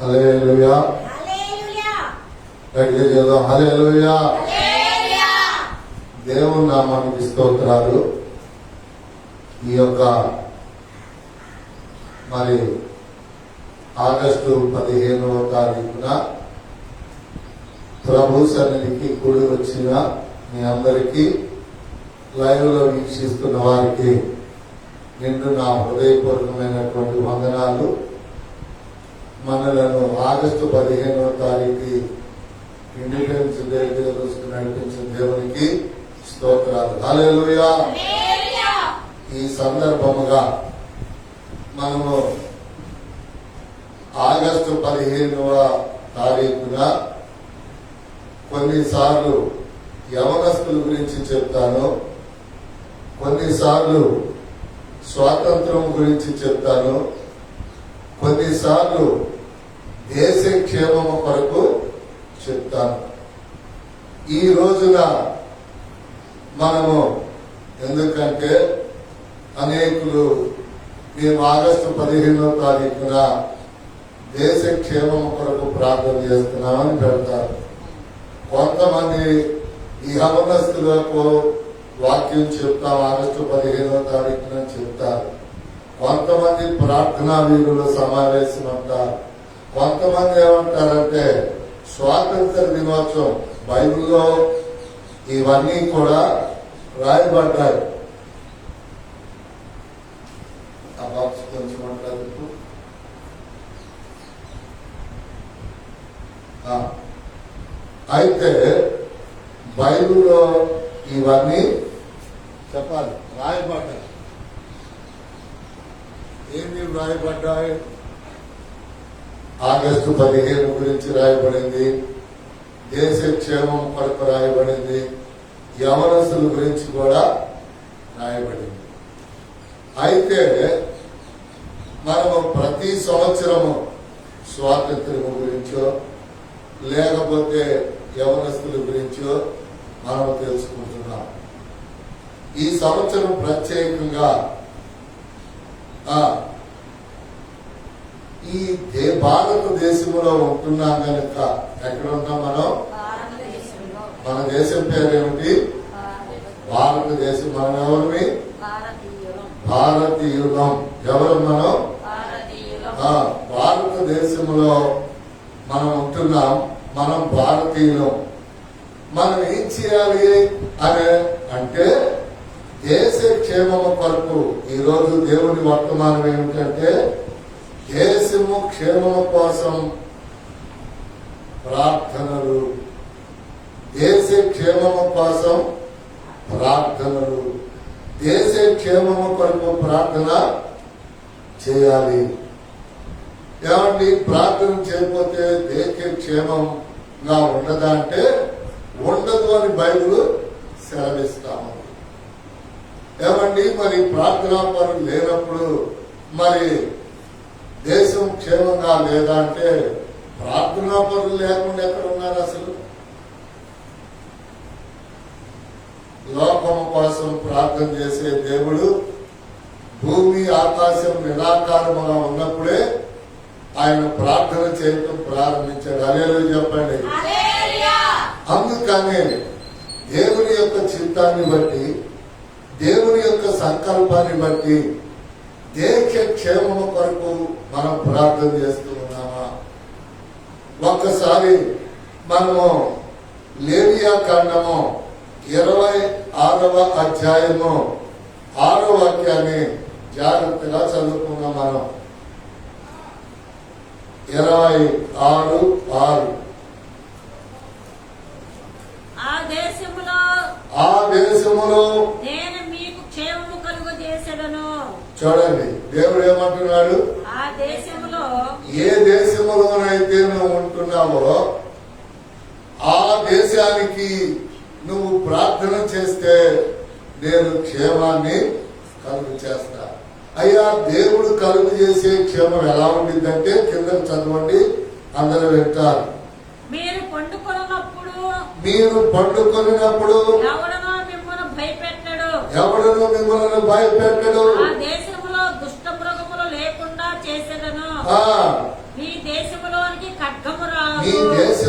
హల్లెలూయా హల్లెలూయా. దేవుని నామానికి స్తోత్రాలు. ఈ యొక్క మరి ఆగస్టు 15వ తారీఖున ప్రభు సన్నిధికి కూడి వచ్చిన మీ అందరికీ, లైవ్ లో వీక్షిస్తున్న వారికి నిండు నా హృదయపూర్వకమైనటువంటి వందనాలు. మనలను ఆగస్టు 15వ తారీఖు ఇండిపెండెన్స్ డే రోజుకు నడిపించిన దేవునికి స్తోత్రాలు. హల్లెలూయా. ఈ సందర్భముగా మనము ఆగస్టు 15వ తారీఖున కొన్నిసార్లు యవనస్తుల గురించి చెప్తాను, కొన్నిసార్లు స్వాతంత్రం గురించి చెప్తాను, కొన్నిసార్లు దేశ క్షేమము కొరకు చెప్తాను. ఈ రోజున మనము ఎందుకంటే అనేకులు మేము ఆగస్టు 15వ తారీఖున దేశ క్షేమము కొరకు ప్రార్థన చేస్తున్నామని పెడతారు. కొంతమంది ఈ యవనస్తులకు వాక్యం చెప్తాం ఆగస్టు 15వ తారీఖున చెప్తారు. కొంతమంది ప్రార్థనా వీరుల సమావేశం అంటారు. కొంతమంది ఏమంటారంటే స్వాతంత్ర దినోత్సవం. బైబిల్లో ఇవన్నీ కూడా రాయబడ్డాయి. ఆ బాక్స్ కొంచెం అంటారు. అయితే బైబిల్లో ఇవన్నీ చెప్పాలి, రాయబడ్డాయి. ఏమి రాయబడ్డాయి? ఆగస్టు 15 గురించి రాయబడింది, దేశ క్షేమం కొరకు రాయబడింది, యవనస్తుల గురించి కూడా రాయబడింది. అయితే మనము ప్రతి సంవత్సరము స్వాతంత్ర్యం గురించో లేకపోతే యవనస్తుల గురించో మనం తెలుసుకుంటున్నాం. ఈ సంవత్సరం ప్రత్యేకంగా ఈ భారతదేశంలో ఉంటున్నాం కనుక, ఎక్కడ ఉంటాం మనం? మన దేశం పేరేమిటి? భారతదేశం. మనం ఎవరిని? భారతీయులం. ఎవరు మనం? భారతదేశంలో మనం ఉంటున్నాం, మనం భారతీయులం. మనం ఏం చేయాలి అని అంటే దేశ క్షేమము కొరకు. ఈరోజు దేవుని వర్తమానం ఏమిటంటే దేశము క్షేమము కోసం ప్రార్థనలు, దేశ క్షేమము కోసం ప్రార్థనలు, దేశ క్షేమము కొరకు ప్రార్థన చేయాలి. ఏమండి, ప్రార్థన చేయకపోతే దేశ క్షేమంగా ఉండదా అంటే ఉండదు అని బైబిల్ సెలవిస్తాము. ఏమండి, మరి ప్రార్థనా పనులు లేనప్పుడు మరి దేశం క్షేమంగా లేదా అంటే ప్రార్థనా పనులు లేకుండా ఎక్కడ ఉన్నారు? అసలు లోకం కోసం ప్రార్థన చేసే దేవుడు భూమి ఆకాశం నిరాకారముగా ఉన్నప్పుడే ఆయన ప్రార్థన చేయటం ప్రారంభించాడు. హల్లెలూయా చెప్పండి. అందుకనే దేవుని యొక్క చిత్తాన్ని బట్టి, దేవుని యొక్క సంకల్పాన్ని బట్టి దేశ క్షేమము కొరకు మనం ప్రార్థన చేస్తూ ఉన్నామా? ఒక్కసారి మనము లేవియా కాండము 26వ అధ్యాయము 6వ వాక్యాన్ని జాగ్రత్తగా చదువుకున్నాం. మనం 26:6 ఆ దేశములో నేను మీకు క్షేమము కలుగజేసెదను. చూడండి, దేవుడు ఏమంటున్నాడు? ఆ దేశములో, ఏ దేశములోనైతే నువ్వు ఉంటున్నావో ఆ దేశానికి నువ్వు ప్రార్థన చేస్తే నేను క్షేమాన్ని కలుగు చేస్తా. అయ్యా, దేవుడు కలుగు చేసే క్షేమం ఎలా ఉండిందంటే కింద చదవండి, అందరూ వింటారు. మీరు పండుకొనినప్పుడు ఎవడనో మిమ్మల్ని భయపెట్టడు. ఆ దేశములో దుష్ట మృగములు లేకుండా చేసేదను. మీ దేశములో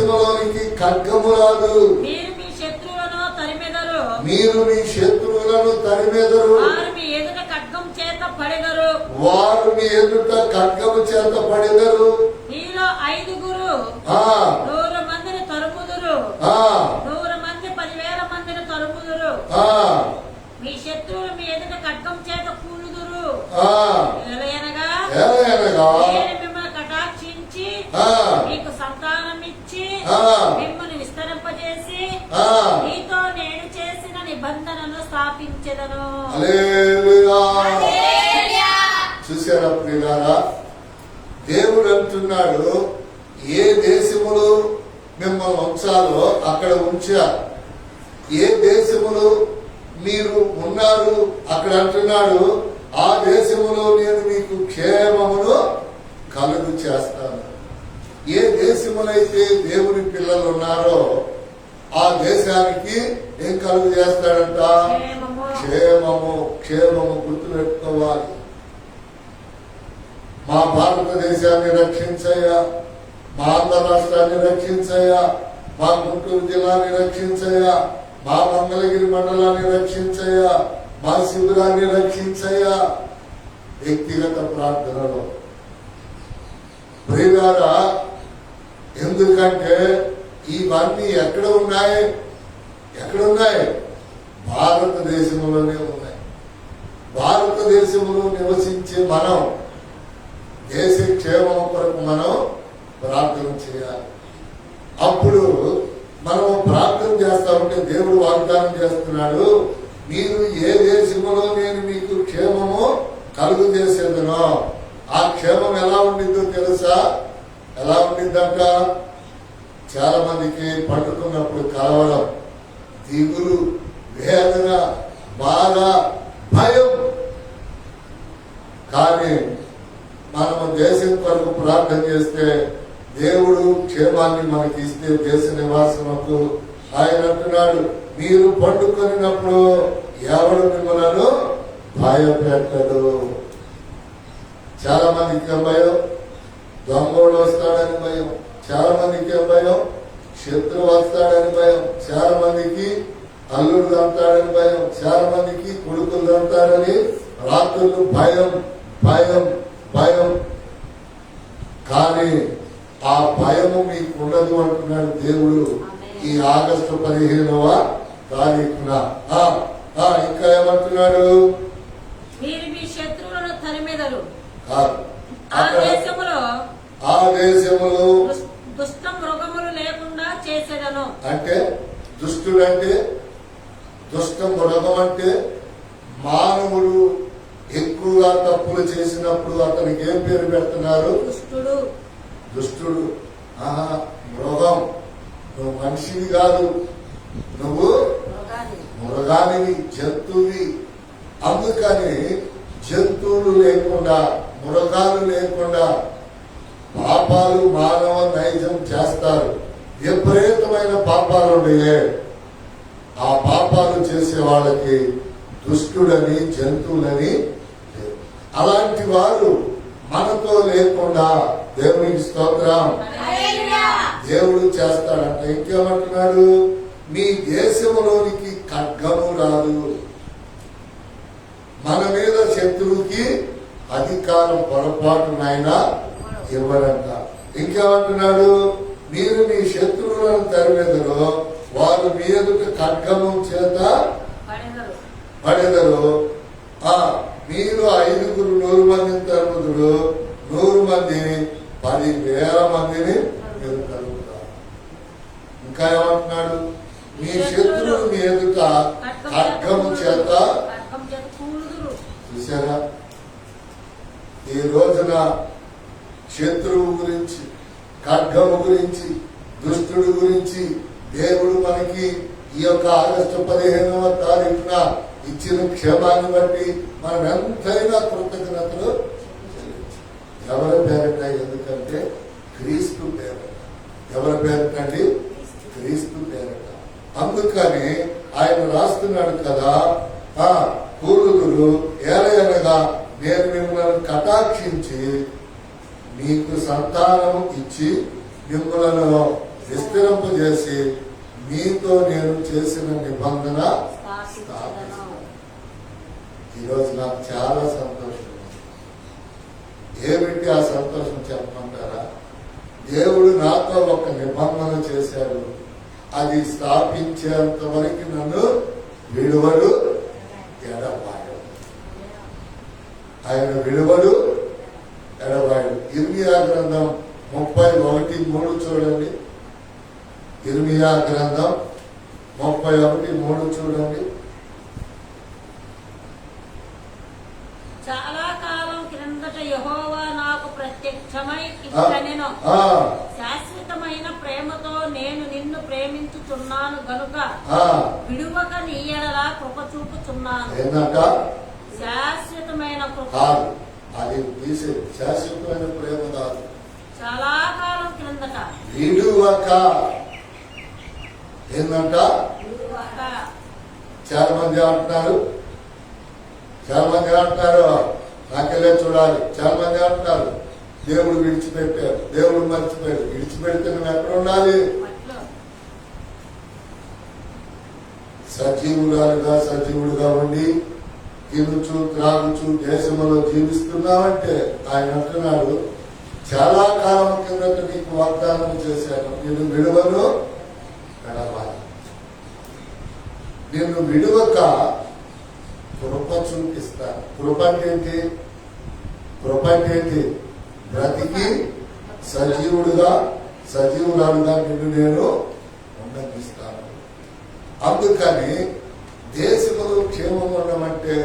దేశంలోనికి ఖడ్గము రాదు. మీరు మీ శత్రువులను తరిమెదరు. మీరు మీ శత్రువులను తరిమెదరు. వారు మీ ఎదుట ఖడ్గం చేత పడెదరు. వారు మీ ఎదుట ఖడ్గము చేత పడెదరు. మీలో 5గురు ఆ 100 మందిని తరుముదురు. ఆ 100 మంది 10,000 మందిని తరుముదురు. ఆ మీ శత్రువులు మీ ఎదుట ఖడ్గం చేత కూలుదురు. ఆ ఎలయనగా ఎలాగనగా నేను మిమ్మల్ని కటాక్షించి ఆ మీకు సంతానం ఇచ్చి ఆ మిమ్మల్ని విస్తరింపజేసి ఆ మీతో నేను చేసిన నిబంధనను స్థాపించెదను. హల్లెలూయా. చూసారా ప్రియులారా, దేవుడు అంటున్నాడు ఏ దేశములో మిమ్మల్ని ఉంచాలో అక్కడ ఉంచారు. ఏ దేశములో మీరు ఉన్నారు అక్కడ అంటున్నాడు ఆ దేశములో నేను మీకు క్షేమమును కలుగు చేస్తాను. ఏ దేశములైతే దేవుని పిల్లలు ఉన్నారో ఆ దేశానికి ఏం కలుగు చేస్తాడంట? క్షేమము. క్షేమము. క్షేమము గుర్తుపెట్టుకోవాలి. మా భారతదేశాన్ని రక్షించయ్యా, మా ఆంధ్ర రాష్ట్రాన్ని రక్షించయ్యా, మా గుంటూరు జిల్లాని రక్షించయ్యా, మా మంగళగిరి మండలాన్ని రక్షించయ్యా, మా శిబిరాన్ని రక్షించయ్యా. వ్యక్తిగత ప్రార్థనలో ప్రియులారా, ఎందుకంటే ఇవన్నీ ఎక్కడ ఉన్నాయి? ఎక్కడున్నాయి? భారతదేశంలోనే ఉన్నాయి. భారతదేశంలో నివసించే మనం దేశ క్షేమం కొరకు మనం ప్రార్థన చేయాలి. అప్పుడు మనం ప్రార్థన చేస్తా ఉంటే దేవుడు వాగ్దానం చేస్తున్నాడు, మీరు ఏ దేశంలో నేను మీకు క్షేమము కలుగు చేసేదనో ఆ క్షేమం ఎలా ఉండిద్దో తెలుసా? ఎలా ఉండిద్దంట? చాలా మందికి పట్టుకున్నప్పుడు కలవడం, దిగులు, వేదన, బాధ, భయం. కానీ మనము దేశం కొరకు ప్రార్థన చేస్తే దేవుడు క్షేమాన్ని మనకి ఇస్తే దేశ నివాసముకు ఆయన అంటున్నాడు, మీరు పండుకొనినప్పుడు ఎవడు మిమ్మల్ని భయపెట్టడు. చాలా మందికి భయం, దొంగోడు వస్తాడని భయం. చాలా మందికి భయం, శత్రువు వస్తాడని భయం. చాలా మందికి అల్లుడు దంతాడని భయం. చాలా మందికి కొడుకులు దంతాడని రాత్రులు భయం, భయం, భయం. కానీ ఆ భయము మీకు ఉండదు అంటున్నాడు దేవుడు ఈ ఆగస్టు 15వ తారీఖున. ఇంకా ఏమంటున్నాడు? మీరు మీ శత్రువులను తరిమెదరు. ఆ దేశములో దుష్ట మృగములు లేకుండా చేసేదను. అంటే దుష్టుడంటే, దుష్ట మృగం అంటే మానవుడు ఎక్కువగా తప్పులు చేసినప్పుడు అతనికి ఏం పేరు పెడుతున్నారు? దుష్టుడు. దుష్టుడు. మృగం. నువ్వు మనిషివి కాదు, నువ్వు మృగానివి, జంతువువి. అందుకని జంతువులు లేకుండా, మృగాలు లేకుండా పాపాలు మానవ నైజం చేస్తారు. విపరీతమైన పాపాలు ఉన్నాయే, ఆ పాపాలు చేసే వాళ్ళకి దుష్టుడని, జంతువులని. అలాంటి వారు మనతో లేకుండా దేవునికి స్తోత్రం, దేవుడు చేస్తాడంట. ఇంకేమంటున్నాడు? మీ దేశంలోనికి ఖడ్గము రాదు. మన మీద శత్రువుకి అధికారం పొరపాటునైనా ఇవ్వడంట. ఇంకేమంటున్నాడు? మీరు మీ శత్రువులను తరిమెదరు, వారు మీ ఎదుట ఖడ్గము చేత పడెదరు. మీరు 5గురు 100 మందిని తరుముదురు, 100 మందిని 10,000 మందిని మీరు తరుగుతారు. ఇంకా ఏమంటున్నాడు? మీ శత్రువులు మీ ఎదుట ఖడ్గము చేత. చూసారా? ఈ రోజున శత్రువు గురించి, ఖడ్గము గురించి, దుష్టుడు గురించి దేవుడు మనకి ఈ యొక్క ఆగస్టు 15వ తారీఖున ఇచ్చిన క్షేమాన్ని బట్టి మనం ఎంతైనా కృతజ్ఞతలు ఎవరి పేరట? ఎందుకంటే క్రీస్తు పేరట. ఎవరి పేరటండి? క్రీస్తు పేరట. అందుకని ఆయన రాస్తున్నాడు కదా, కూలుదురు ఏలయనగా నేను మిమ్మల్ని కటాక్షించి మీకు సంతానం ఇచ్చి మిమ్మల్ని విస్తరింపజేసి మీతో నేను చేసిన నిబంధన స్థాపించెదను. ఈరోజు నాకు చాలా సంతోషం. ఏమిటి ఆ సంతోషం చెప్పమంటారా? దేవుడు నాతో ఒక నిబంధన చేశాడు. అది స్థాపించేంత వరకు నన్ను విడువడు, ఎడబాడు. ఆయన విడువడు, ఎడబాడు. ఇర్మియా గ్రంథం 31:3 చూడండి. ఇర్మియా గ్రంథం 31:3 చూడండి. చాలా కాలం క్రిందట యెహోవా నాకు ప్రత్యక్షమై ఇట్లనెను, శాశ్వతమైన ప్రేమతో నేను నిన్ను ప్రేమించుచున్నాను గనుక విడువక నీ ఎడల కృప చూపుచున్నాను. ఏంటంట? శాశ్వతమైన కృప. కాదు, అది తీసే శాశ్వతమైన ప్రేమ కాదు. చాలా కాలం క్రిందట విడువక. ఏంటంట? విడువక. చాలా మంది అంటున్నారు నాకెళ్ళే చూడాలి. చాలా మంది అంటున్నారు దేవుడు విడిచిపెట్టారు, దేవుడు మర్చిపోయాడు. విడిచిపెడితే నువ్వు ఎక్కడ ఉండాలి? మట్లో సజీవుడుగా ఉండి తినుచు త్రాగుచు దేశంలో జీవిస్తున్నావంటే ఆయన అంటున్నాడు, చాలా కాలం కిందట నీకు వాగ్దానం చేశాను, నేను విడువను, ఎడబాను. నిన్ను విడువక కృప చూపిస్తాను. కృప అంటే ఏంటి? బ్రతికి సజీవురాలుగా నిన్ను నేను ఉండనిస్తాను. అందుకని దేశంలో క్షేమం ఉండమంటే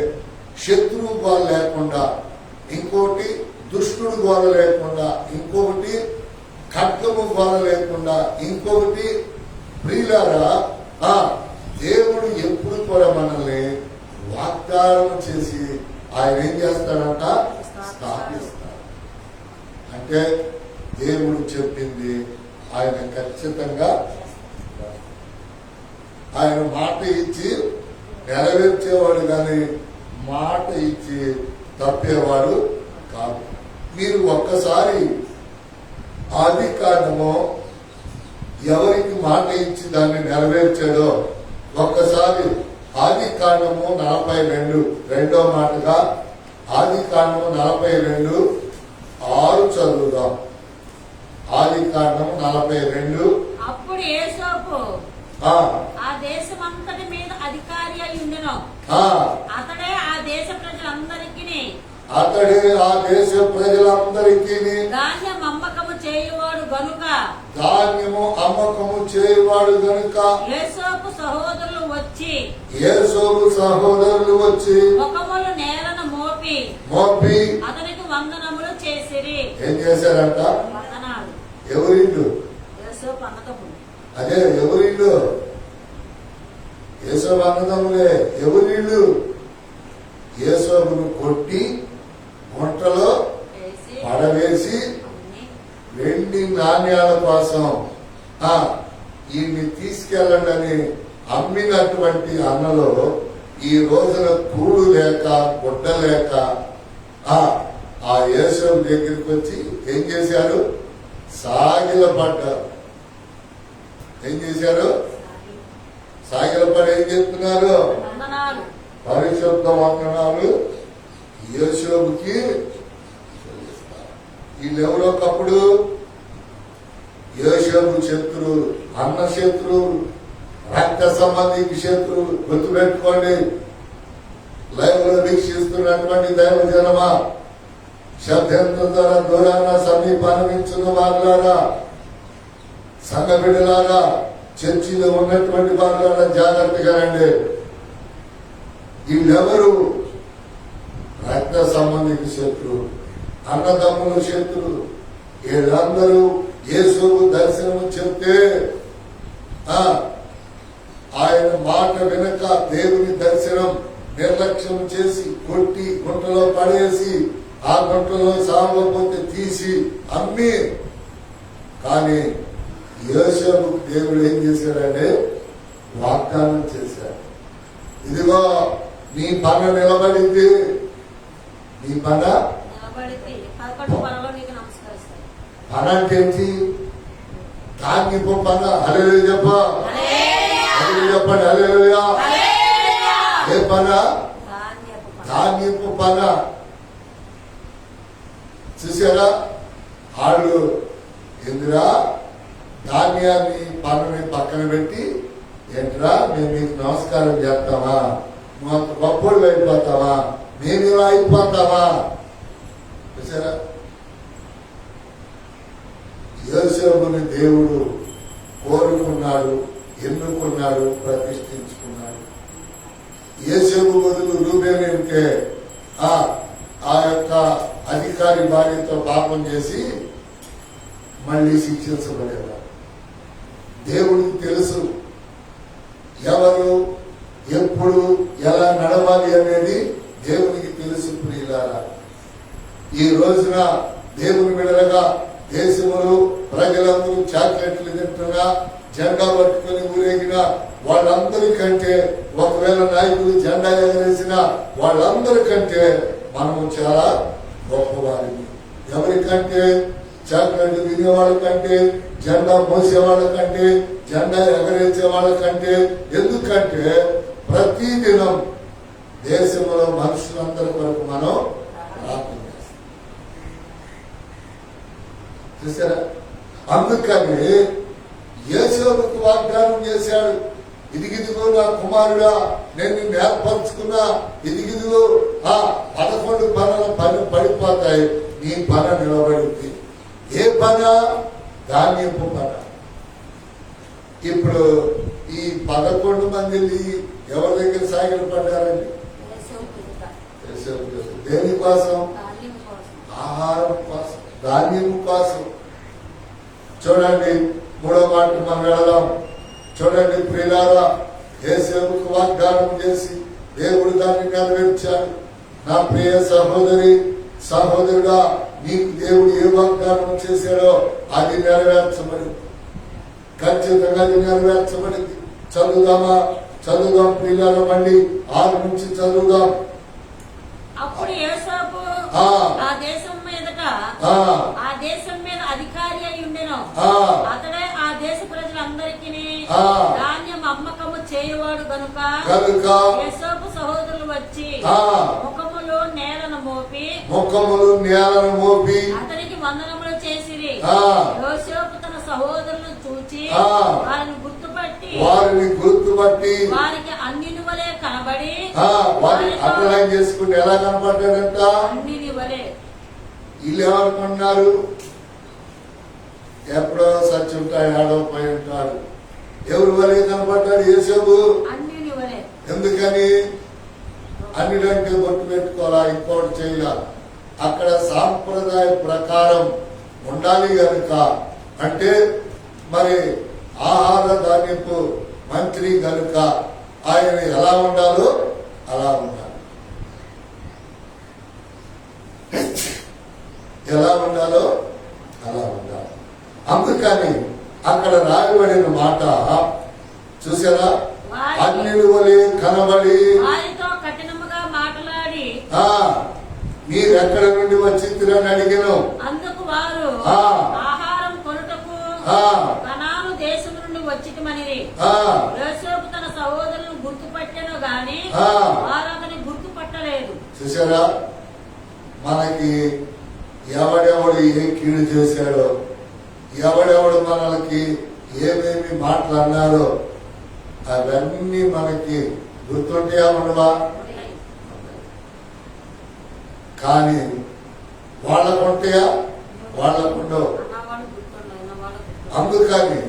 శత్రువు గోల లేకుండా, ఇంకోటి దుష్టుడు గోల లేకుండా, ఇంకొకటి ఖడ్గము గోల లేకుండా, ఇంకొకటి ప్రియులారా దేవుడు ఎప్పుడు కూడా మనల్ని వాగ్దానం చేసి ఆయన ఏం చేస్తాడంట? స్థాపిస్తాడు. అంటే దేవుడు చెప్పింది ఆయన ఖచ్చితంగా ఆయన మాట ఇచ్చి నెరవేర్చేవాడు కానీ మాట ఇచ్చి తప్పేవాడు కాదు. మీరు ఒక్కసారి ఆదికాండము ఎవరికి మాట ఇచ్చి దాన్ని నెరవేర్చాడో ఒక్కసారి ఆదికాండము 42 రెండో మాటగా ఆదికాండము 42:6 చదువుదాం. ఆదికాండము 42. అప్పుడు యేసోపు ఆ దేశమంతటి మీద అధికారి అయి ఉండెను. అతడే ఆ దేశ ప్రజలందరికీ ధాన్యము అమ్మకము చేయువాడు గనుక యేసోపు సహోదరులు వచ్చి ముఖములు నేలను మోపి అతనికి వందనములు చేసిరి. ఏం చేశారంట? వందనాలు. ఎవరిల్లు? యేసోపు అన్నదమ్ములు. అదే ఎవరిల్లు? యేసోపు అన్నదమ్ములే. ఎవరిల్లు? యేసోపును కొట్టి గుంటలో పడవేసి వెండి నాణ్యాల కోసం ఈయన్ని తీసుకెళ్ళండి అని అమ్మినటువంటి అన్నలో ఈ రోజున కూడు లేక గుడ్డ లేక ఆ యేసోపు దగ్గరికి వచ్చి ఏం చేశారు? సాగిలపడ్డారు. ఏం చేశారు? సాగిలపడి ఏం చెప్తున్నారు? పరిశుద్ధ వందనాలు యేసోపుకి. వీళ్ళెవరో ఒకప్పుడు యేసోపు శత్రువులు, అన్న శత్రువులు, రక్త సంబంధికి శత్రువులు. గుర్తుపెట్టుకోండి. లైవ్ లో వీక్షిస్తున్నటువంటి దైవ జనమా, శబ్దంతో ద్వారా దూరాన సమీపాన్నించిన వారులారా, సంఘ బిడ్డలారా, చర్చిలో ఉన్నటువంటి వారులారా జాగ్రత్తగా రండి. వీళ్ళెవరు? రక్త సంబంధికి శత్రువులు, అన్నదమ్ముల శత్రువులు. వీళ్ళందరూ యేసోపు దర్శనం చెప్తే ఆయన మాట వెనక దేవుని దర్శనం నిర్లక్ష్యం చేసి కొట్టి గుంటలో పడేసి ఆ గుంటలో సాగకపోతే తీసి అమ్మి. కానీ యోసేపు దేవుడు ఏం చేశాడంటే వాగ్దానం చేశాడు. ఇదిగో నీ పన నిలబడింది, నీ పన పన అంటే ఏంటి? ధాన్యపు పన. హల్లెలూయా చెప్ప. హల్లెలూయా చెప్పండి. హల్లెలూయా. ఏ పన? ధాన్యపు పన. చూసారా? వాళ్ళు ఎందురా ధాన్యాన్ని పనుని పక్కన పెట్టి, ఏంట్రా మేము నీకు నమస్కారం చేస్తామా, నువ్వు అంత గొప్పలు అయిపోతావా, మేము ఇలా అయిపోతావా? చూసారా? యోసేపుని దేవుడు కోరుకున్నాడు, ఎన్నుకున్నాడు, ప్రతిష్ఠించుకున్నాడు. యోసేపు బదులు రూబేను ఉంటే ఆ యొక్క అధికారి భార్యతో పాపం చేసి మళ్ళీ శిక్షించబడేవారు. దేవుడికి తెలుసు ఎవరు ఎప్పుడు ఎలా నడవాలి అనేది దేవునికి తెలుసు. ప్రియులారా, ఈ రోజున దేవుని బిడ్డలుగా దేశములు ప్రజలందరూ చాక్లెట్లు తింటున్నా, జెండా పట్టుకుని ఊరేగిన వాళ్ళందరికంటే, ఒకవేళ నాయకులు జెండా ఎగరేసిన వాళ్ళందరికంటే మనము చాలా గొప్పవారిని. ఎవరికంటే? చాక్లెట్లు తినేవాళ్ళ కంటే, జెండా మోసే వాళ్ళ కంటే, జెండా ఎగరేసే వాళ్ళ కంటే. ఎందుకంటే ప్రతిదినం దేశంలో మనుషులందరి వరకు మనం ప్రార్థన చేస్తాం. చూసారా? అందుకని యేసోపుకు వాగ్దానం చేశాడు, ఇదిగిదిగో నా కుమారుడా, నేను నిన్ను ఏర్పరచుకున్నా, ఇదిగిదిగో ఆ 11 పనుల పడిపోతాయి, నీ పన నిలబడింది. ఏ పన? ధాన్యపు పన. ఇప్పుడు ఈ 11 మందిని ఎవరి దగ్గర సాగిలు పడ్డారండి? దేనికోసం? ఆహారం కోసం, ధాన్యం కోసం. చూడండి, 3వ మాట మనం వెళదాం. చూడండి ప్రియులారా, యేసేపుకు వాగ్దానం చేసి దేవుడు దాన్ని నెరవేర్చాడు. నా ప్రియ సహోదరి సహోదరుడా, నీకు దేవుడు ఏ వాగ్దానం చేశాడో అది నెరవేర్చబడింది. ఖచ్చితంగా అది నెరవేర్చబడింది. చదువుదామా? చదువుదాం ప్రియులారా, మళ్ళీ 6 నుంచి చదువుదాం. అప్పుడు యోసేపు ఆ దేశం మీద అధికారి అయి ఉండెను. అతడే ఆ దేశ ప్రజలందరికీ ధాన్యం అమ్మకము చేయవాడు గనుక యోసేపు సహోదరులు వచ్చి ముఖములు నేలను మోపి అతనికి వందనములు చేసిరి. యోసేపు తన సహోదరులను చూచి వారిని గుర్తుపట్టి వారికి అన్నిని వలె కనబడి అర్థం చేసుకుంటే ఎలా కనపడ్డాడంట? అన్నిని వలె. వీళ్ళు ఏమనుకున్నారు? ఎప్పుడో సచ్చి ఉంటాడు, ఆడవపోయి ఉంటాడు. ఎవరి వలె కనపడ్డాడు? యేసేపు అన్నిని వలె. ఎందుకని? అన్నిటికంటే బొట్టు పెట్టుకోవాలా, ఇంకోటి చేయాల. అక్కడ సాంప్రదాయ ప్రకారం ఉండాలి కనుక, అంటే మరి ఆహార ధాన్యపు మంత్రి కనుక ఆయన ఎలా ఉండాలో అలా ఉండాలి. ఎలా ఉండాలో అలా ఉండాలి. అందుకని అక్కడ రాయబడిన మాట చూసారా? అన్నిటి వలె కనబడి కఠినముగా మాట్లాడి మీరెక్కడ నుండి వచ్చిందని అడిగాను. అందుకు వారు ఆహారం కొనుటకు కనాను దేశం నుండి వచ్చిటమనిరి. యోసేపు తన సహోదరులను గుర్తుపట్టెను గాని వారు అతని గుర్తుపట్టలేదు. చూసారా? మనకి ఎవడెవడు ఏ కీడు చేశాడో, ఎవడెవడు మనకి ఏమేమి మాటలు అన్నారో అవన్నీ మనకి గుర్తుంటాయా ఉండవా? కానీ వాళ్ళకుంటాయా? వాళ్ళకుండవు. అందుకని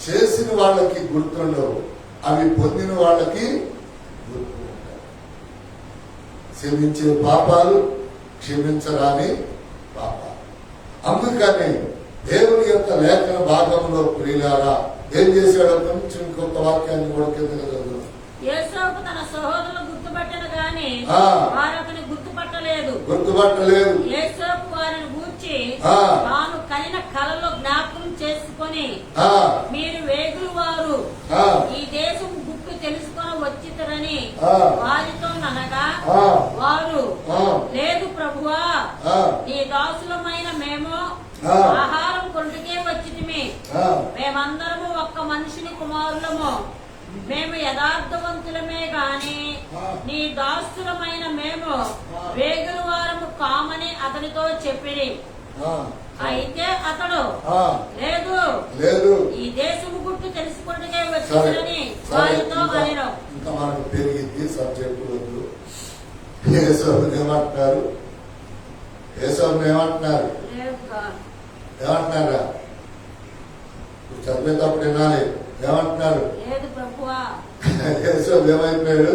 చేసిన వాళ్ళకి గుర్తుండవు, అవి పొందిన వాళ్ళకి గుర్తుంటాయి. క్షమించే పాపాలు, క్షమించరాని పాపాలు. అందుకని దేవుని యొక్క లేఖన భాగంలో ప్రియులారా ఏం చేశాడో కొంచెం ఇంకొక వాక్యాన్ని కూడా కింద చదువు. యేసేపు తన సహోదరులను గుర్తుపట్టను గాని వారు అతని గుర్తుపట్టలేదు. యేసేపు వారిని గూర్చి తాను కనిన కలలో జ్ఞాపకం చేసుకొని మీరు వేగులు వారు ఈ దేశం గుట్టు తెలుసుకొని వచ్చితరని వారితో ననగా వారు లేదు ప్రభువా, నీ దాసులమైన మేము ఆహారం కొనుటకే వచ్చితిమి మేమందరము ఒక్క మనిషిని కుమారులము, మేము యథార్థవంతులమే గాని నీ దాసులమైన మేము వేగుల వారము కామని అతనితో చెప్పిరి. అయితే అతడు లేదు లేదు ఈ దేశము గుట్టు తెలుసుకుంటే వచ్చిందని వారితో అనెను. ఇంకా మనకు పెరిగింది సబ్జెక్టు వద్దు. యేసోబుని ఏమంటున్నారు? యేసోబుని ఏమంటున్నారు? ఏమంటున్నారా? చదివేటప్పుడు వినాలి. ఏమంటున్నారు? యేసోబు ఏమైపోయాడు?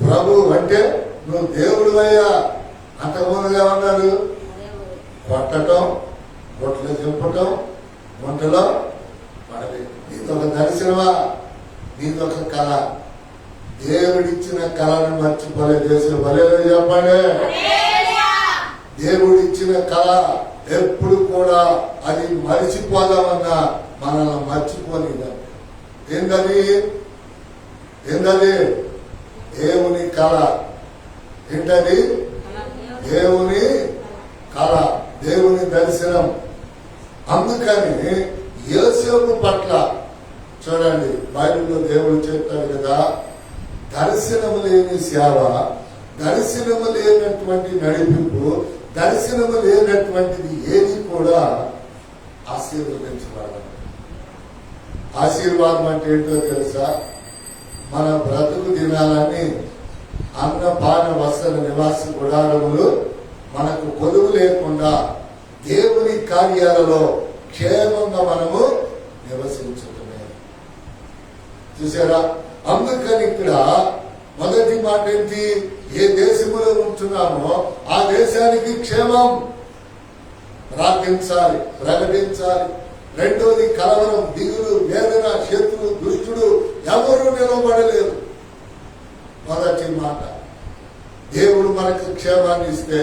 ప్రభు అంటే నువ్వు దేవుడు అయ్యా. అంతకుముందు ఏమన్నారు? కొట్టడం, గొట్టలు దింపటం, వంటలో పడవి. నీదొక దర్శనమా? నీదొక కళ. దేవుడిచ్చిన కళను మర్చిపోలే దేశం వలేదు. చెప్పండి. దేవుడిచ్చిన కళ ఎప్పుడు కూడా అది మరిచిపోదామన్నా మనల్ని మర్చిపోనిదా. ఏంటది? దేవుని కళ. ఏంటది? దేవుని కళ, దేవుని దర్శనం. అందుకని యోసేపు పట్ల చూడండి, బైబిల్లో దేవుడు చెప్తాడు కదా, దర్శనము లేని సేవ, దర్శనము లేనటువంటి నడిపింపు, దర్శనము లేనటువంటిది ఏది కూడా ఆశీర్వదించబడదు. ఆశీర్వాదం అంటే ఏంటో తెలుసా? మన బ్రతుకు దినాలని అన్నపాన వస్త్ర నివాస గుడారములు మనకు కొలువు లేకుండా దేవుని కార్యాలలో క్షేమంగా మనము నివసించటమే. చూసారా? అందుకని ఇక్కడ మొదటి మాట ఏంటి? ఏ దేశంలో ఉంటున్నామో ఆ దేశానికి క్షేమం ప్రార్థించాలి, ప్రకటించాలి. రెండోది కలవరం, దిగులు, వేదన, శత్రు, దుష్టుడు ఎవరు నిలబడలేరు. మొదటి మాట. దేవుడు మనకు క్షేమాన్ని ఇస్తే,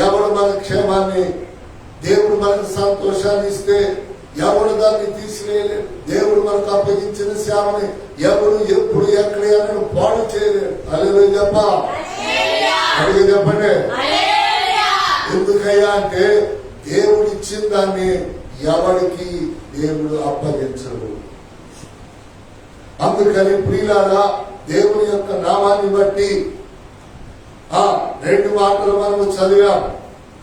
ఎవడు మన క్షేమాన్ని, దేవుడు మనకు సంతోషాన్ని ఇస్తే ఎవడు దాన్ని తీసివేయలేడు. దేవుడు మనకు అప్పగించిన సేవని ఎవడు ఎప్పుడు ఎక్కడ అని పాడు చేయలేడు. హల్లెలూయా చెప్ప అడిగి చెప్పండి. ఎందుకయ్యా అంటే దేవుడు ఇచ్చిన దాన్ని ఎవరికి దేవుడు అప్పగించడు. అందుకని ప్రియులారా, దేవుని యొక్క నామాన్ని బట్టి రెండు మాటలు మనం చదివాం.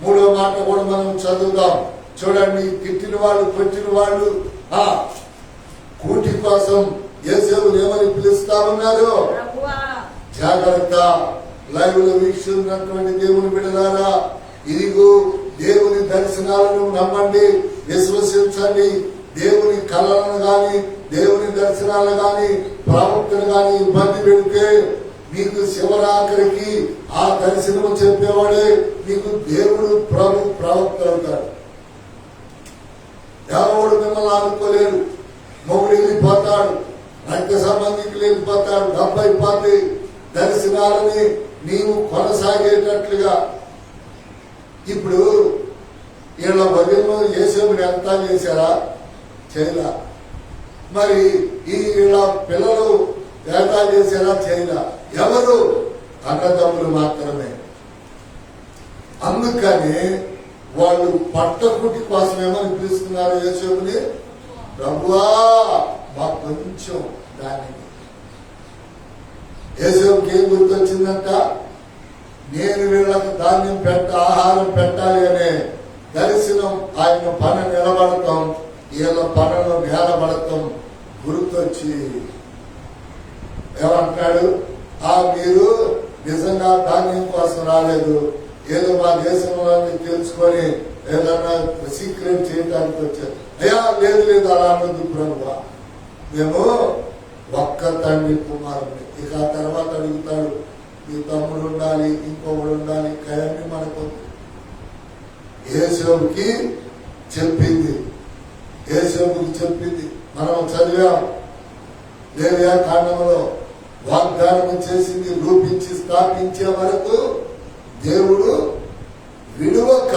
మూడో మాట కూడా మనం చదువుదాం. చూడండి, తిట్టిన వాళ్ళు, కొట్టిన వాళ్ళు కూటి కోసం యేసేపుని ఏమని పిలుస్తా ఉన్నారు? జాగ్రత్త. లైవ్ లో వీక్షిస్తున్నటువంటి దేవుని బిడ్డలారా, ఇదిగో దేవుని దర్శనాలను నమ్మండి, విశ్వసించండి. దేవుని కళలను గాని, దేవుని దర్శనాలను గాని, ప్రవక్తను గాని ఇబ్బంది పెడితే మీకు శివరాఖరికి ఆ దర్శనము చెప్పేవాడే మీకు దేవుడు ప్రవక్త అవుతాడు. ఎవడు మిమ్మల్ని ఆదుకోలేడు. మొగుడు వెళ్ళిపోతాడు, రక్త సంబంధికులు వెళ్ళిపోతాడు, డబ్బు అయిపోతాయి. దర్శనాలని నీవు కొనసాగేటట్లుగా. ఇప్పుడు వీళ్ళ వదిలిలో యేసేపుని ఎంత చేశారా? చేయలా. మరి ఈ వీళ్ళ పిల్లలు ఎంత చేశారా? చేయలా. ఎవరు? అన్నదమ్ములు మాత్రమే. అందుకని వాళ్ళు పట్టకుటి కోసం ఏమని పిలుస్తున్నారు యేసేపుని? ప్రభువా మాకు కొంచెం దాన్ని. యేసేపుకి ఏం గుర్తొచ్చిందంట? నేను వీళ్ళకి ధాన్యం ఆహారం పెట్టాలి అనే దర్శనం, ఆయన పని నిలబడతాం, వీళ్ళ పనులు నిలబడతాం గుర్తొచ్చి ఏమంటాడు? మీరు నిజంగా ధాన్యం కోసం రాలేదు, ఏదో మా దేశంలో తెలుసుకొని ఏదన్నా సీక్రెట్ చేయడానికి వచ్చారు. అయ్యా లేదు అలా అన్నది ప్రభువా, మేము ఒక్క తండ్రి కుమారుని. ఇక ఆ తర్వాత అడుగుతాడు, మీ తమ్ముడు ఉండాలి, ఇంకొకడు ఉండాలి. కయాన్ని మనకు యేసేపుకి చెప్పింది, మనం చదివాం. లేవియా కాండంలో వాగ్దానం చేసింది రూపించి స్థాపించే వరకు దేవుడు విడువక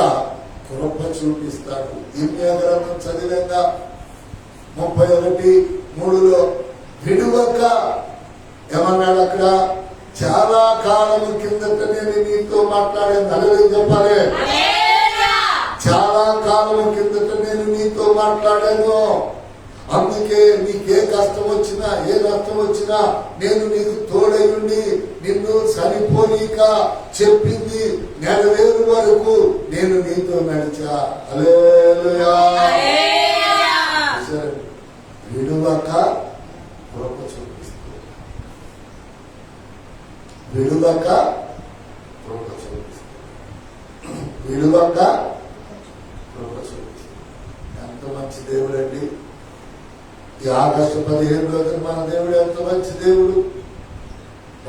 కృప చూపిస్తాడు. ఇర్మియా గ్రంథం చదివేగా 31:3 విడువక ఏమన్నాడు అక్కడ? చాలా కాలం కిందట నేను నీతో మాట్లాడాను. నలుగురు చెప్పాలి. చాలా కాలం కిందట నేను నీతో మాట్లాడాను. అందుకే నీకే కష్టం వచ్చినా ఏ నష్టం వచ్చినా నేను నీకు తోడయుండి నిన్ను సరిపోనీక చెప్పింది నెరవేరు వరకు నేను నీతో నడిచా. హల్లెలూయా. విడువక కృప చూపిస్తూ, విడువక కృప చూపిస్తూ, విడువక కృప చూపిస్తూ. ఎంత మంచి దేవుడు అండి! ఈ ఆగస్టు 15 రోజున మన దేవుడు ఎంత మంచి దేవుడు.